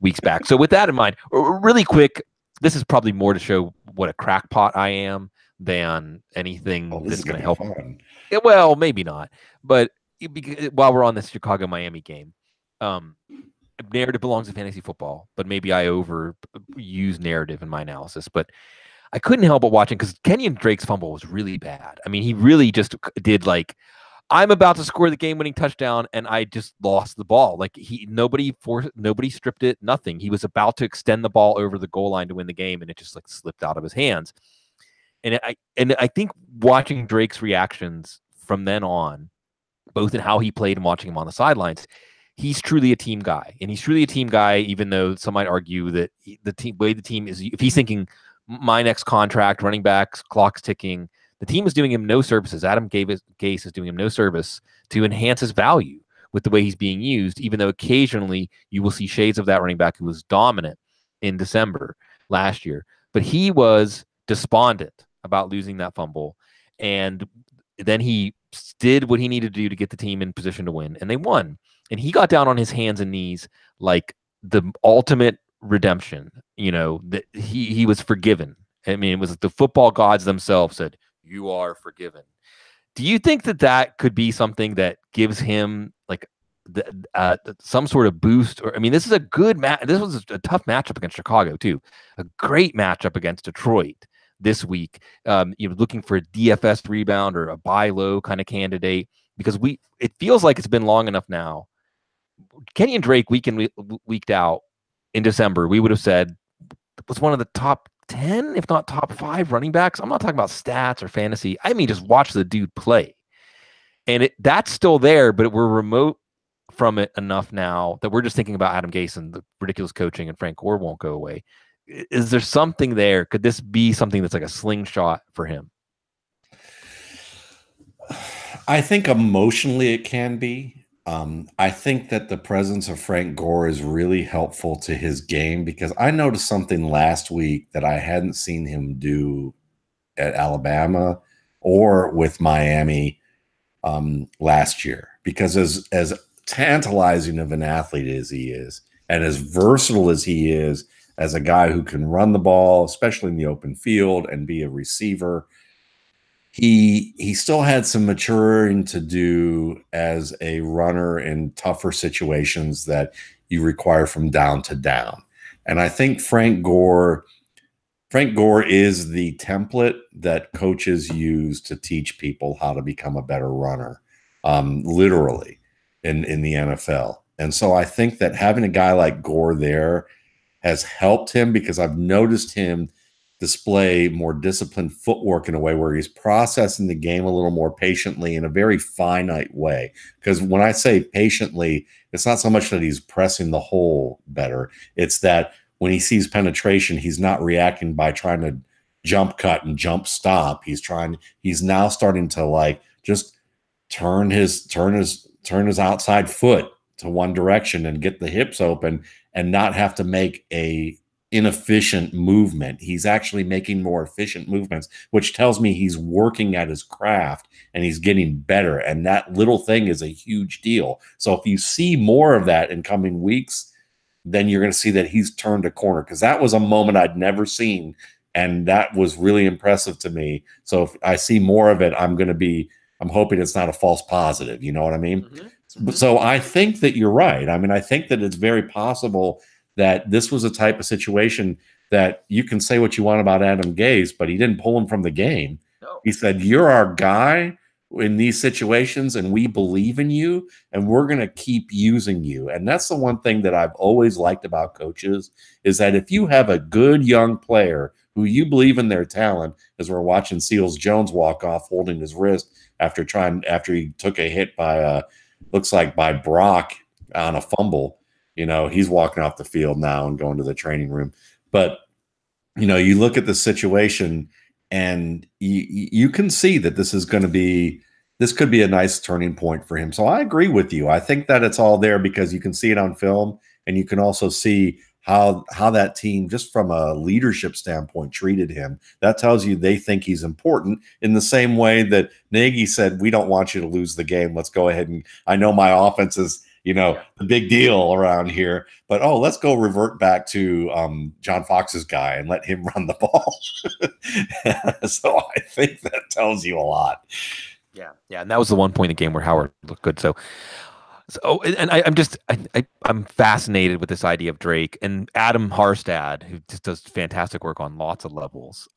S1: weeks back. So with that in mind, really quick, this is probably more to show what a crackpot I am than anything that's going to help. Yeah, well, maybe not. But while we're on this Chicago-Miami game, narrative belongs in fantasy football, but maybe I overuse narrative in my analysis. But I couldn't help but watching, because Kenyon Drake's fumble was really bad. I mean, he really just did like, I'm about to score the game-winning touchdown, and I just lost the ball. Like nobody stripped it, nothing. He was about to extend the ball over the goal line to win the game, and it just like slipped out of his hands. And I think watching Drake's reactions from then on, both in how he played and watching him on the sidelines, he's truly a team guy. And he's truly a team guy, even though some might argue that the way the team is, if he's thinking my next contract, running backs, clock's ticking, the team is doing him no services. Adam Gase is doing him no service to enhance his value with the way he's being used, even though occasionally you will see shades of that running back who was dominant in December last year. But he was despondent about losing that fumble. And then he did what he needed to do to get the team in position to win, and they won. And he got down on his hands and knees like the ultimate redemption, that he was forgiven. I mean, it was the football gods themselves said, you are forgiven. Do you think that could be something that gives him like some sort of boost? Or, I mean, this is a good match. This was a tough matchup against Chicago too. A great matchup against Detroit this week. Looking for a DFS rebound or a buy low kind of candidate, because it feels like it's been long enough now. Kenyon Drake weeked out in December, we would have said was one of the top 10, if not top 5 running backs. I'm not talking about stats or fantasy. I mean, just watch the dude play. And that's still there, but we're remote from it enough now that we're just thinking about Adam Gase and the ridiculous coaching, and Frank Gore won't go away. Is there something there? Could this be something that's like a slingshot for him?
S2: I think emotionally it can be. I think that the presence of Frank Gore is really helpful to his game, because I noticed something last week that I hadn't seen him do at Alabama or with Miami last year. Because as tantalizing of an athlete as he is, and as versatile as he is as a guy who can run the ball, especially in the open field, and be a receiver, he still had some maturing to do as a runner in tougher situations that you require from down to down. And I think Frank Gore is the template that coaches use to teach people how to become a better runner, literally in the NFL. And so I think that having a guy like Gore there has helped him, because I've noticed him, display more disciplined footwork in a way where he's processing the game a little more patiently in a very finite way. Because when I say patiently, it's not so much that he's pressing the hole better. It's that when he sees penetration, he's not reacting by trying to jump cut and jump stop. He's now starting to like just turn his outside foot to one direction and get the hips open and not have to make a inefficient movement. He's actually making more efficient movements, which tells me he's working at his craft and he's getting better. And that little thing is a huge deal. So if you see more of that in coming weeks, then you're going to see that he's turned a corner, because that was a moment I'd never seen. And that was really impressive to me. So if I see more of it, I'm hoping it's not a false positive. You know what I mean? Mm-hmm. So I think that you're right. I mean, I think that it's very possible that this was a type of situation that you can say what you want about Adam Gase, but he didn't pull him from the game. No. He said, you're our guy in these situations, and we believe in you, and we're going to keep using you. And that's the one thing that I've always liked about coaches, is that if you have a good young player who you believe in their talent, as we're watching Seals Jones walk off holding his wrist after he took a hit by looks like by Brock on a fumble. You know, he's walking off the field now and going to the training room. But, you know, you look at the situation and you can see that this could be a nice turning point for him. So I agree with you. I think that it's all there because you can see it on film, and you can also see how that team, just from a leadership standpoint, treated him. That tells you they think he's important, in the same way that Nagy said, we don't want you to lose the game. Let's go ahead and, I know my offense is, you know, the big deal around here, but let's go revert back to John Fox's guy and let him run the ball. So I think that tells you a lot.
S1: Yeah. And that was the one point in the game where Howard looked good. So and I'm fascinated with this idea of Drake and Adam Harstad, who just does fantastic work on lots of levels.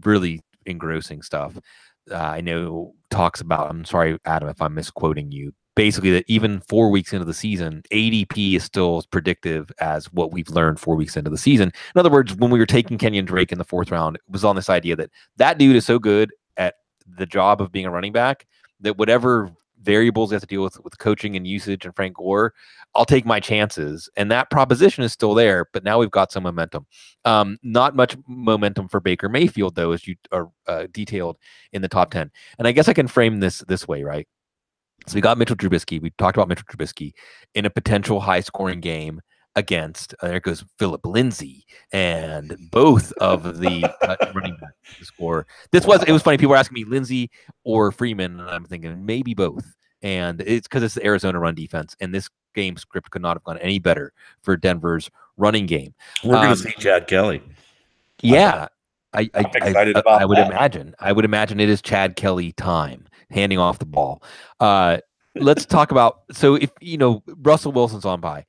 S1: Really engrossing stuff. I know talks about, I'm sorry, Adam, if I'm misquoting you, basically that even 4 weeks into the season, ADP is still as predictive as what we've learned 4 weeks into the season. In other words, when we were taking Kenyon Drake in the 4th round, it was on this idea that dude is so good at the job of being a running back that whatever variables they have to deal with coaching and usage and Frank Gore, I'll take my chances. And that proposition is still there, but now we've got some momentum. Not much momentum for Baker Mayfield, though, as you are detailed in the top 10. And I guess I can frame this way, right? So we got Mitchell Trubisky. We talked about Mitchell Trubisky in a potential high-scoring game against, there goes Philip Lindsay, and both of the running backs to score. It was funny. People were asking me Lindsay or Freeman, and I'm thinking maybe both. And it's because it's the Arizona run defense, and this game script could not have gone any better for Denver's running game.
S2: We're going to see Chad Kelly.
S1: Yeah.
S2: I'm excited about
S1: I would imagine. I would imagine it is Chad Kelly time, handing off the ball. Let's talk about, so if, you know, Russell Wilson's on bye,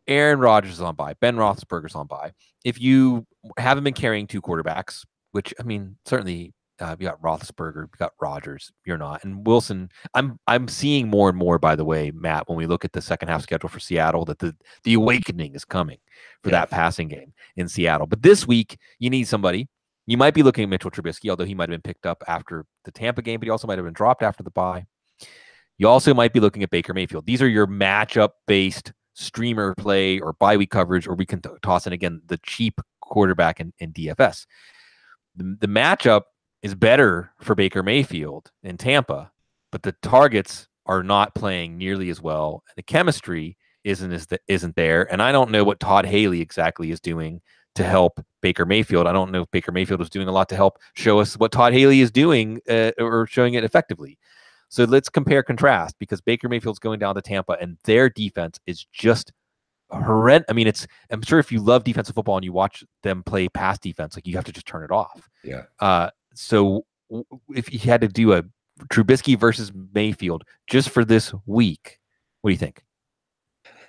S1: Aaron Rodgers is on bye, Ben Roethlisberger's on bye. If you haven't been carrying 2 quarterbacks, which, I mean, certainly you got Roethlisberger, you got Rodgers, you're not. And Wilson, I'm seeing more and more, by the way, Matt, when we look at the second half schedule for Seattle, that the awakening is coming for that passing game in Seattle. But this week, you need somebody. You might be looking at Mitchell Trubisky, although he might have been picked up after the Tampa game, but he also might have been dropped after the bye. You also might be looking at Baker Mayfield. These are your matchup-based streamer play or bye week coverage, or we can toss in, again, the cheap quarterback in DFS. The matchup is better for Baker Mayfield in Tampa, but the targets are not playing nearly as well. The chemistry isn't there, and I don't know what Todd Haley exactly is doing to help Baker Mayfield. I don't know if Baker Mayfield is doing a lot to help show us what Todd Haley is doing or showing it effectively. So let's compare contrast, because Baker Mayfield's going down to Tampa and their defense is just horrendous. I mean, I'm sure if you love defensive football and you watch them play pass defense, like, you have to just turn it off.
S2: Yeah.
S1: So if you had to do a Trubisky versus Mayfield just for this week, what do you think?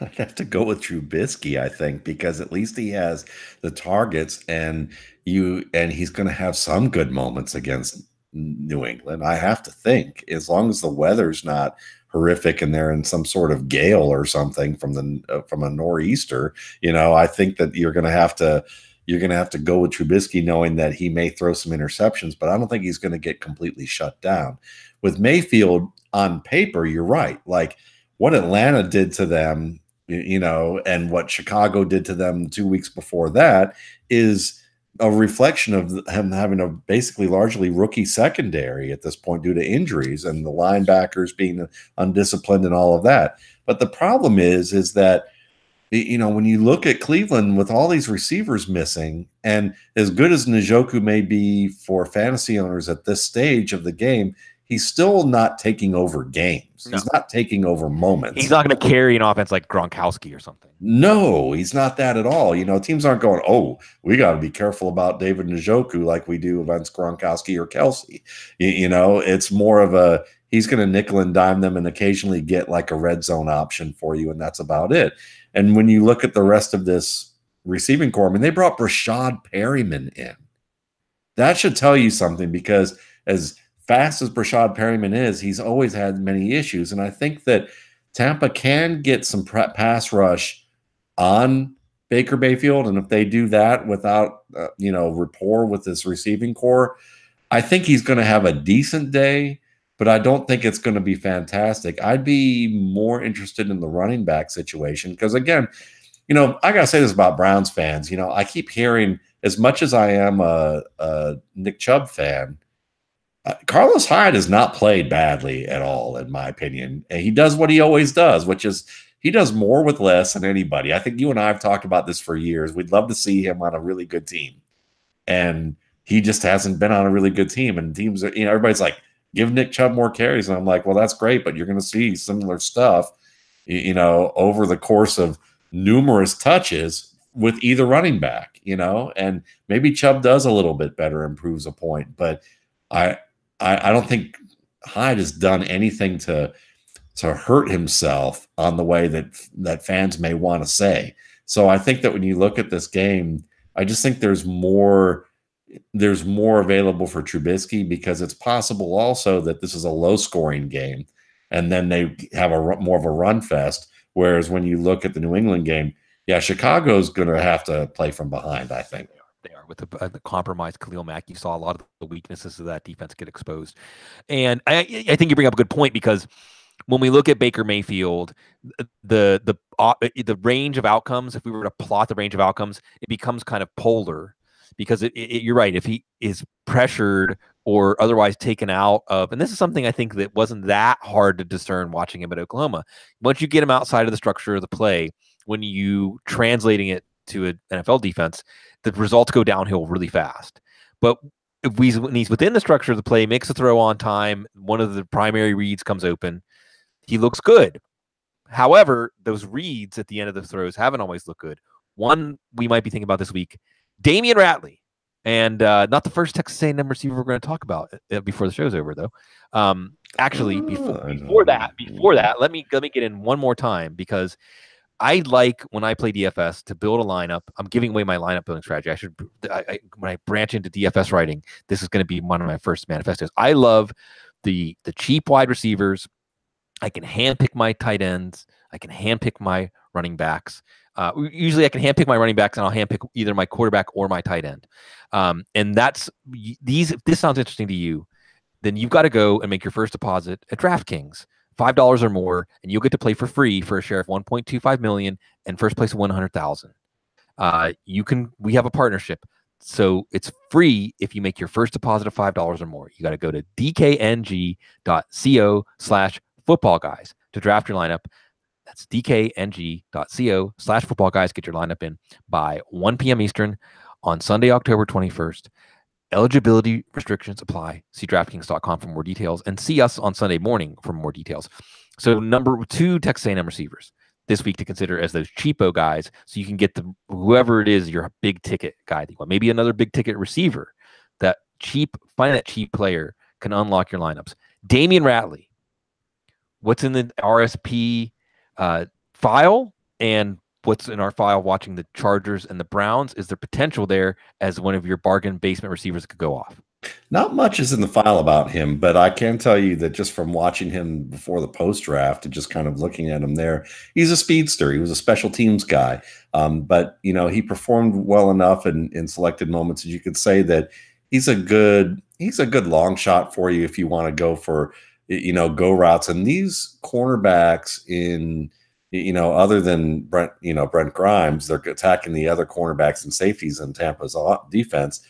S2: I'd have to go with Trubisky, I think, because at least he has the targets, and he's going to have some good moments against New England. I have to think, as long as the weather's not horrific and they're in some sort of gale or something from a nor'easter, you know, I think that you're going to have to, you're going to have to go with Trubisky, knowing that he may throw some interceptions, but I don't think he's going to get completely shut down. With Mayfield, on paper, you're right. Like what Atlanta did to them, and what Chicago did to them 2 weeks before that is a reflection of him having a basically largely rookie secondary at this point due to injuries and the linebackers being undisciplined and all of that. But the problem is that, when you look at Cleveland with all these receivers missing, and as good as Njoku may be for fantasy owners at this stage of the game, he's still not taking over games.
S1: No.
S2: He's not taking over moments.
S1: He's not going to carry an offense like Gronkowski or something.
S2: No, he's not that at all. Teams aren't going, oh, we got to be careful about David Njoku like we do against Gronkowski or Kelsey. It's more of he's going to nickel and dime them and occasionally get like a red zone option for you, and that's about it. And when you look at the rest of this receiving corps, I mean, they brought Brashad Perryman in. That should tell you something, because as fast as Brashad Perryman is, he's always had many issues. And I think that Tampa can get some pass rush on Baker Mayfield. And if they do that without, rapport with this receiving corps, I think he's going to have a decent day, but I don't think it's going to be fantastic. I'd be more interested in the running back situation because, again, I got to say this about Browns fans. I keep hearing, as much as I am a Nick Chubb fan, Carlos Hyde has not played badly at all, in my opinion. And he does what he always does, which is he does more with less than anybody. I think you and I have talked about this for years. We'd love to see him on a really good team. And he just hasn't been on a really good team. And teams are, everybody's like, give Nick Chubb more carries. And I'm like, well, that's great, but you're going to see similar stuff, over the course of numerous touches with either running back, and maybe Chubb does a little bit better, improves a point. But I don't think Hyde has done anything to hurt himself on the way that fans may want to say. So I think that when you look at this game, I just think there's more available for Trubisky, because it's possible also that this is a low-scoring game, and then they have more of a run fest. Whereas when you look at the New England game, yeah, Chicago's going to have to play from behind, I think.
S1: They are with the compromised Khalil Mack. You saw a lot of the weaknesses of that defense get exposed, and I think you bring up a good point, because when we look at Baker Mayfield, the range of outcomes, if we were to plot the range of outcomes, it becomes kind of polar, because you're right. If he is pressured or otherwise taken out of, and this is something I think that wasn't that hard to discern watching him at Oklahoma. Once you get him outside of the structure of the play, when you translating it to an NFL defense, the results go downhill really fast. But when he's within the structure of the play, makes a throw on time, one of the primary reads comes open, he looks good. However, those reads at the end of the throws haven't always looked good. One we might be thinking about this week, Damian Ratley, and not the first Texas A&M receiver we're going to talk about before the show's over, though. Actually, before that, let me get in one more time, because I like, when I play DFS, to build a lineup. I'm giving away my lineup building strategy. When I branch into DFS writing, this is going to be one of my first manifestos. I love the cheap wide receivers. I can handpick my tight ends. I can handpick my running backs. Usually I can handpick my running backs, and I'll handpick either my quarterback or my tight end. And that's these. If this sounds interesting to you, then you've got to go and make your first deposit at DraftKings, $5 or more, and you'll get to play for free for a share of $1.25 million, and first place of $100,000. We have a partnership, so it's free if you make your first deposit of $5 or more. You got to go to dkng.co/footballguys to draft your lineup. That's dkng.co/footballguys. Get your lineup in by 1 p.m. Eastern on Sunday, October 21st. Eligibility restrictions apply. See DraftKings.com for more details, and see us on Sunday morning for more details. So number 2 Texas A&M receivers this week to consider as those cheapo guys, so you can get whoever it is, your big ticket guy that you want. Maybe another big ticket receiver. Find that cheap player can unlock your lineups. Damian Ratley. What's in the RSP file and what's in our file watching the Chargers and the Browns is the potential there as one of your bargain basement receivers that could go off.
S2: Not much is in the file about him, but I can tell you that just from watching him before the post draft and just kind of looking at him there, he's a speedster. He was a special teams guy, but he performed well enough in selected moments that you could say that he's a good long shot for you if you want to go for go routes. And these cornerbacks other than Brent Grimes, they're attacking the other cornerbacks and safeties in Tampa's defense.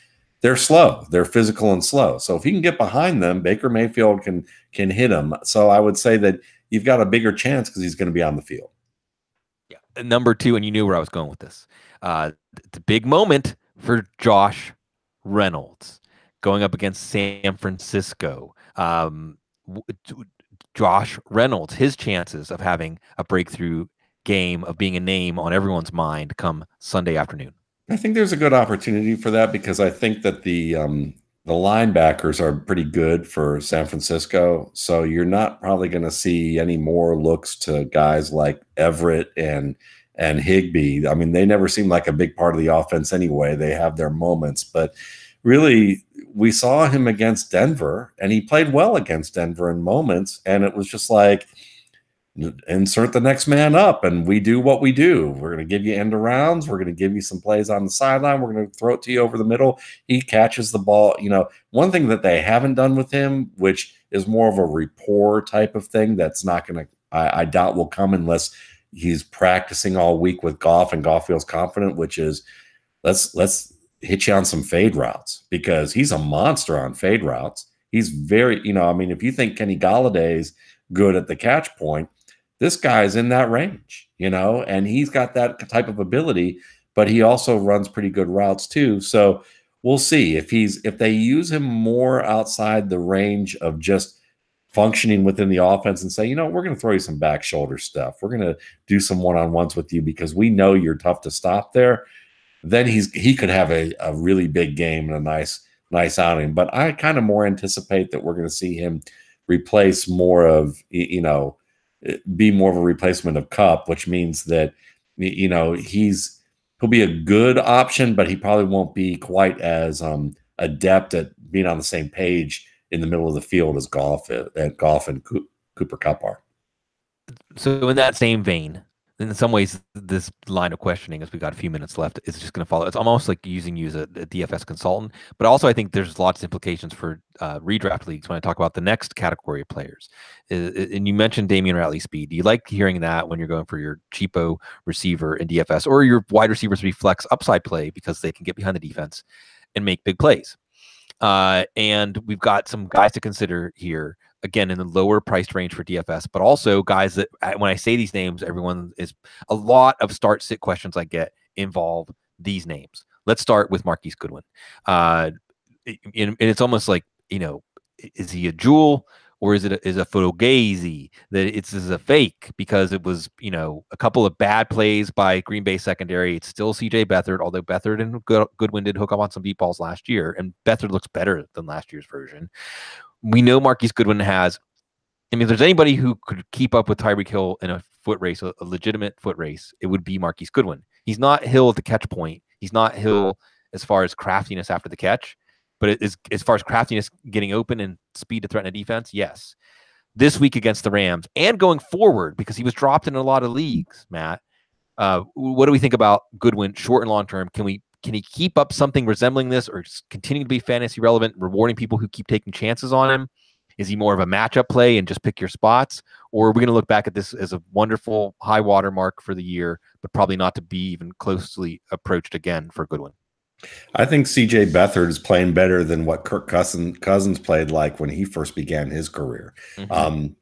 S2: They're slow. They're physical and slow. So if he can get behind them, Baker Mayfield can hit him. So I would say that you've got a bigger chance because he's going to be on the field.
S1: Yeah. Number 2, and you knew where I was going with this. The big moment for Josh Reynolds going up against San Francisco. Josh Reynolds, his chances of having a breakthrough game, of being a name on everyone's mind come Sunday afternoon.
S2: I think there's a good opportunity for that because I think that the linebackers are pretty good for San Francisco. So you're not probably going to see any more looks to guys like Everett and Higbee. I mean, they never seem like a big part of the offense anyway. They have their moments, but really we saw him against Denver and he played well against Denver in moments. And it was just like, insert the next man up and we do what we do. We're going to give you end arounds. We're going to give you some plays on the sideline. We're going to throw it to you over the middle. He catches the ball. One thing that they haven't done with him, which is more of a rapport type of thing, that's not going to, I doubt will come unless he's practicing all week with Goff and Goff feels confident, which is let's hit you on some fade routes because he's a monster on fade routes. He's very, if you think Kenny Galladay's good at the catch point, this guy's in that range, and he's got that type of ability, but he also runs pretty good routes too. So we'll see if they use him more outside the range of just functioning within the offense and say, we're going to throw you some back shoulder stuff. We're going to do some one-on-ones with you because we know you're tough to stop there. Then he could have a really big game and a nice outing. But I kind of more anticipate that we're going to see him replace more of, be more of a replacement of Kupp, which means that he'll be a good option, but he probably won't be quite as adept at being on the same page in the middle of the field as Goff and Cooper Kupp are.
S1: So in that same vein, in some ways, this line of questioning, as we got a few minutes left, is just going to follow. It's almost like using you as a DFS consultant, but also I think there's lots of implications for redraft leagues when I talk about the next category of players. And you mentioned Damian Ratley speed. Do you like hearing that when you're going for your cheapo receiver in DFS or your wide receivers to be flex upside play because they can get behind the defense and make big plays? And we've got some guys to consider here. Again, in the lower priced range for DFS, but also guys that when I say these names, everyone is a lot of start sit questions I get involve these names. Let's start with Marquise Goodwin. And it's almost like, is he a jewel or is it a Fugazi that it's a fake because it was, a couple of bad plays by Green Bay secondary. It's still CJ Beathard, although Beathard and Goodwin did hook up on some deep balls last year, and Beathard looks better than last year's version. We know Marquise Goodwin has, if there's anybody who could keep up with Tyreek Hill in a foot race, a legitimate foot race, it would be Marquise Goodwin. He's not Hill at the catch point. He's not Hill as far as craftiness after the catch, but it is as far as craftiness getting open and speed to threaten a defense, yes. This week against the Rams and going forward, because he was dropped in a lot of leagues, Matt, what do we think about Goodwin short and long term? Can he keep up something resembling this or just continue to be fantasy relevant, rewarding people who keep taking chances on him? Is he more of a matchup play and just pick your spots? Or are we going to look back at this as a wonderful high water mark for the year, but probably not to be even closely approached again for Goodwin?
S2: I think CJ Beathard is playing better than what Kirk Cousins played like when he first began his career, and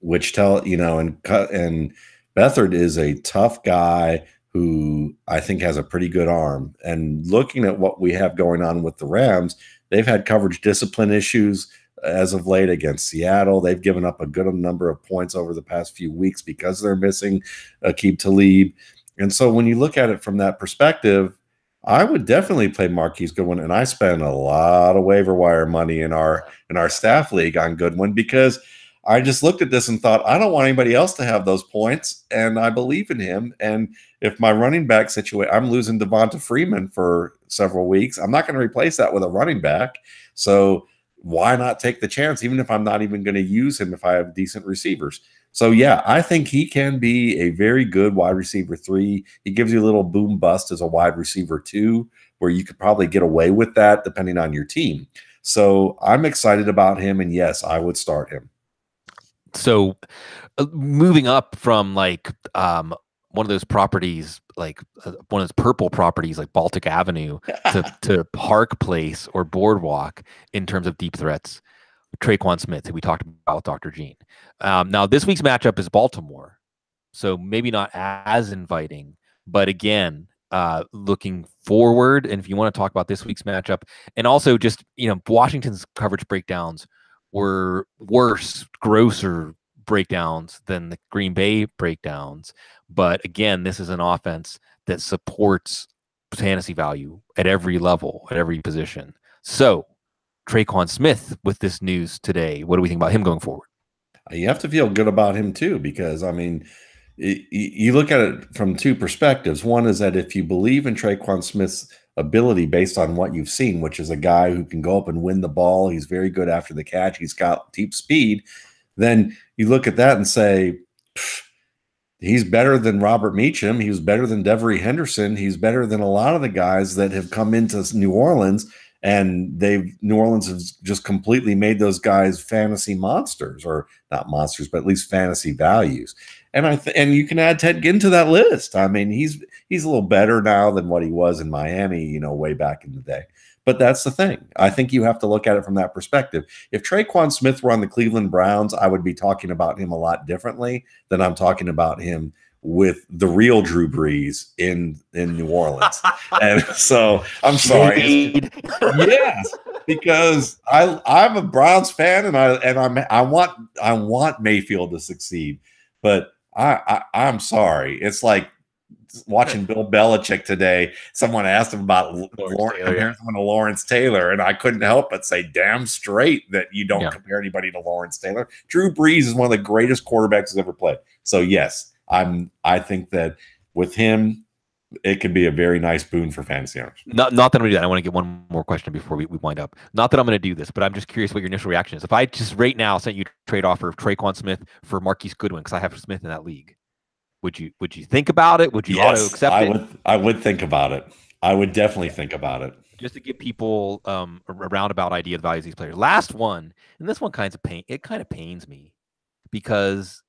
S2: Beathard is a tough guy who I think has a pretty good arm. And looking at what we have going on with the Rams, they've had coverage discipline issues as of late against Seattle. They've given up a good number of points over the past few weeks because they're missing Aqib Talib. And so when you look at it from that perspective, I would definitely play Marquise Goodwin. And I spent a lot of waiver wire money in our staff league on Goodwin because I just looked at this and thought, I don't want anybody else to have those points, and I believe in him. And if my running back situation, I'm losing Devonta Freeman for several weeks, I'm not going to replace that with a running back. So why not take the chance, even if I'm not even going to use him if I have decent receivers? So, yeah, I think he can be a very good wide receiver 3. He gives you a little boom bust as a wide receiver 2, where you could probably get away with that depending on your team. So I'm excited about him, and yes, I would start him.
S1: So moving up from like one of those properties, like one of those purple properties like Baltic Avenue to Park Place or Boardwalk in terms of deep threats, Traquan Smith, who we talked about with Dr. Gene. Now, this week's matchup is Baltimore, so maybe not as inviting, but again, looking forward. And if you want to talk about this week's matchup, and also just, Washington's coverage breakdowns were worse, grosser breakdowns than the Green Bay breakdowns. But again, this is an offense that supports fantasy value at every level, at every position. So, Traquan Smith with this news today. What do we think about him going forward?
S2: You have to feel good about him too, because I mean, you look at it from two perspectives. One is that if you believe in Traquan Smith's ability based on what you've seen, which is a guy who can go up and win the ball, he's very good after the catch, he's got deep speed, then you look at that and say, he's better than Robert Meacham. He was better than Devery Henderson. He's better than a lot of the guys that have come into New Orleans, and New Orleans has just completely made those guys fantasy monsters, or not monsters, but at least fantasy values. And and you can add Ted Ginn to that list. I mean, he's a little better now than what he was in Miami, way back in the day. But that's the thing. I think you have to look at it from that perspective. If Traquan Smith were on the Cleveland Browns, I would be talking about him a lot differently than I'm talking about him with the real Drew Brees in New Orleans. And so I'm sorry. Yes, because I'm a Browns fan, and I want Mayfield to succeed. But I'm sorry. It's like watching Bill Belichick today. Someone asked him about Lawrence Taylor, and I couldn't help but say, damn straight that you don't compare anybody to Lawrence Taylor. Drew Brees is one of the greatest quarterbacks who's ever played. So yes, I think that with him, it could be a very nice boon for fantasy owners.
S1: Not that I'm going to do that. I want to get one more question before we wind up. Not that I'm going to do this, but I'm just curious what your initial reaction is. If I just right now sent you a trade offer of Traquan Smith for Marquise Goodwin, because I have Smith in that league, would you think about it? Would you auto accept it?
S2: I would think about it. I would definitely think about it.
S1: Just to give people a roundabout idea of the values of these players. Last one, and this one kind of pains me, because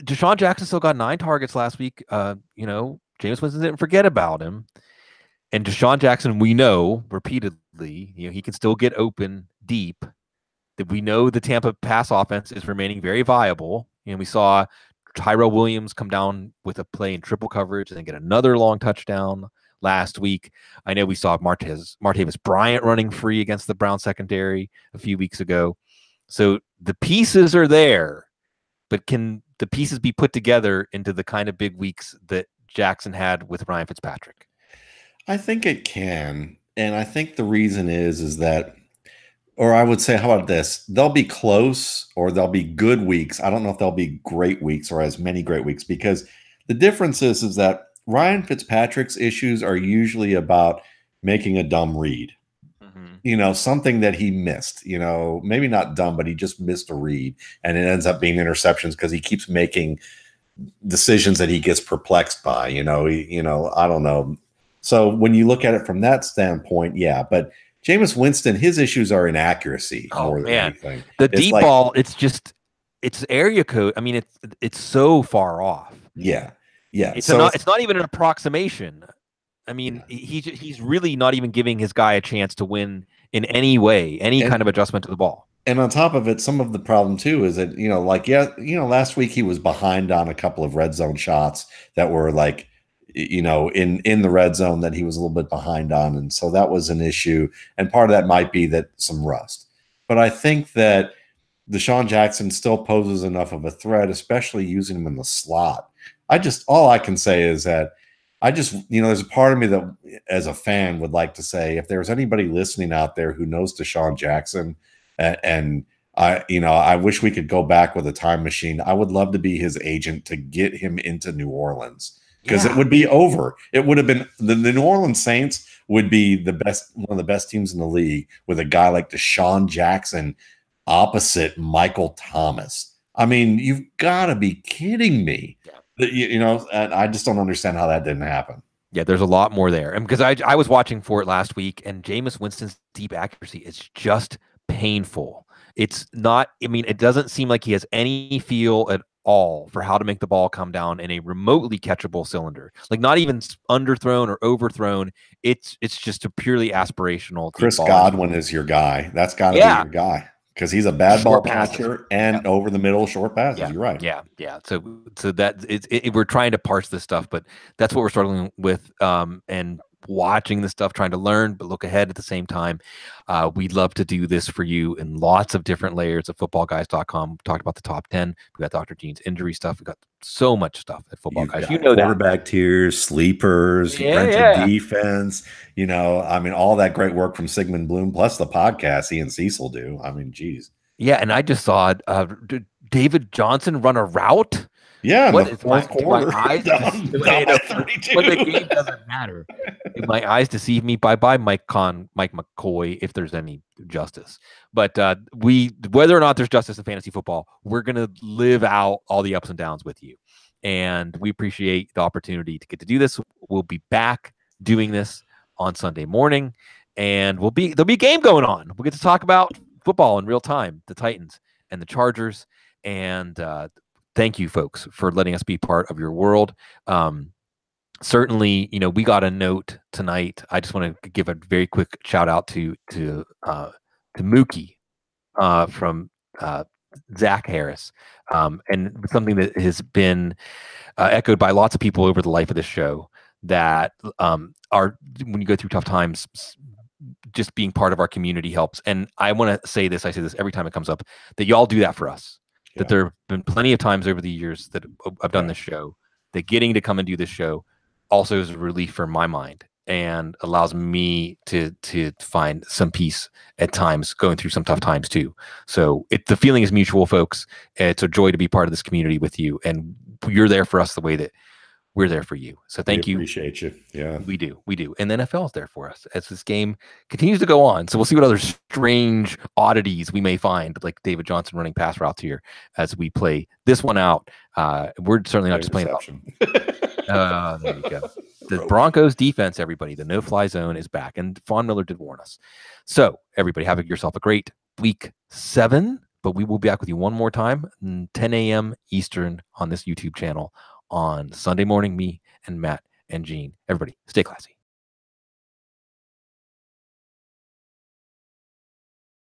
S1: Deshaun Jackson still got 9 targets last week. Jameis Winston didn't forget about him. And Deshaun Jackson, we know repeatedly, he can still get open deep. That we know the Tampa pass offense is remaining very viable. We saw Tyrell Williams come down with a play in triple coverage and then get another long touchdown last week. I know we saw Martavis Bryant running free against the Brown secondary a few weeks ago. So the pieces are there, but can the pieces be put together into the kind of big weeks that Jackson had with Ryan Fitzpatrick?
S2: I think it can. And I think the reason is that, or I would say, how about this? They'll be close, or they'll be good weeks. I don't know if they'll be great weeks or as many great weeks, because the difference is that Ryan Fitzpatrick's issues are usually about making a dumb read. Something that he missed, maybe not dumb, but he just missed a read, and it ends up being interceptions because he keeps making decisions that he gets perplexed by, I don't know. So when you look at it from that standpoint, yeah, but Jameis Winston, his issues are inaccuracy more than anything.
S1: The deep ball, it's area code. I mean, it's so far off.
S2: Yeah.
S1: It's not even an approximation. I mean, he's really not even giving his guy a chance to win in any way, kind of adjustment to the ball.
S2: And on top of it, some of the problem too is that, last week he was behind on a couple of red zone shots that were like, in the red zone that he was a little bit behind on. And so that was an issue. And part of that might be that some rust. But I think that Deshaun Jackson still poses enough of a threat, especially using him in the slot. All I can say is that there's a part of me that as a fan would like to say, if there's anybody listening out there who knows Deshaun Jackson, and I wish we could go back with a time machine, I would love to be his agent to get him into New Orleans, because it would be over. It would have been the New Orleans Saints would be one of the best teams in the league with a guy like Deshaun Jackson opposite Michael Thomas. I mean, you've got to be kidding me. Yeah. You know, and I just don't understand how that didn't happen.
S1: Yeah, there's a lot more there. And because I was watching for it last week, and Jameis Winston's deep accuracy is just painful. It's not, I mean, it doesn't seem like he has any feel at all for how to make the ball come down in a remotely catchable cylinder. Like not even underthrown or overthrown. It's just a purely aspirational.
S2: Chris Godwin is your guy. That's got to be your guy. Because he's a bad ball catcher and over the middle short passes.
S1: Yeah.
S2: You're right.
S1: Yeah. So that we're trying to parse this stuff, but that's what we're struggling with. And watching this stuff, trying to learn, but look ahead at the same time. We'd love to do this for you in lots of different layers at footballguys.com. We talked about the top 10. We got Dr. Gene's injury stuff. We got so much stuff at Football Guys. You know,
S2: quarterback tiers, sleepers, rented defense. You know, I mean, all that great work from Sigmund Bloom plus the podcast he and Cecil do. I mean, geez.
S1: Yeah, and I just saw David Johnson run a route.
S2: Yeah, in the fourth quarter.
S1: My eyes when the game doesn't matter. My eyes deceive me. Bye, Mike McCoy, if there's any justice. But whether or not there's justice in fantasy football, we're gonna live out all the ups and downs with you, and we appreciate the opportunity to get to do this. We'll be back doing this on Sunday morning, and there'll be a game going on. We'll get to talk about football in real time, the Titans and the Chargers, and thank you, folks, for letting us be part of your world. Certainly, you know, we got a note tonight. I just want to give a very quick shout out to Mookie from Zach Harris, and something that has been echoed by lots of people over the life of this show, that are, when you go through tough times, just being part of our community helps. And I want to say this, I say this every time it comes up, that y'all do that for us. That there have been plenty of times over the years that I've done this show, that getting to come and do this show also is a relief for my mind and allows me to find some peace at times going through some tough times too. So the feeling is mutual, folks. It's a joy to be part of this community with you, and you're there for us the way that we're there for you. So thank you.
S2: Appreciate you. Yeah,
S1: we do. And the NFL is there for us as this game continues to go on. So we'll see what other strange oddities we may find, like David Johnson running pass routes here as we play this one out. We're certainly not just playing. There you go. The Broncos defense, everybody, the no-fly zone is back, and Von Miller did warn us. So everybody, have yourself a great week 7. But we will be back with you one more time, 10 a.m. Eastern on this YouTube channel on Sunday morning. Me and Matt and Gene. Everybody, stay classy.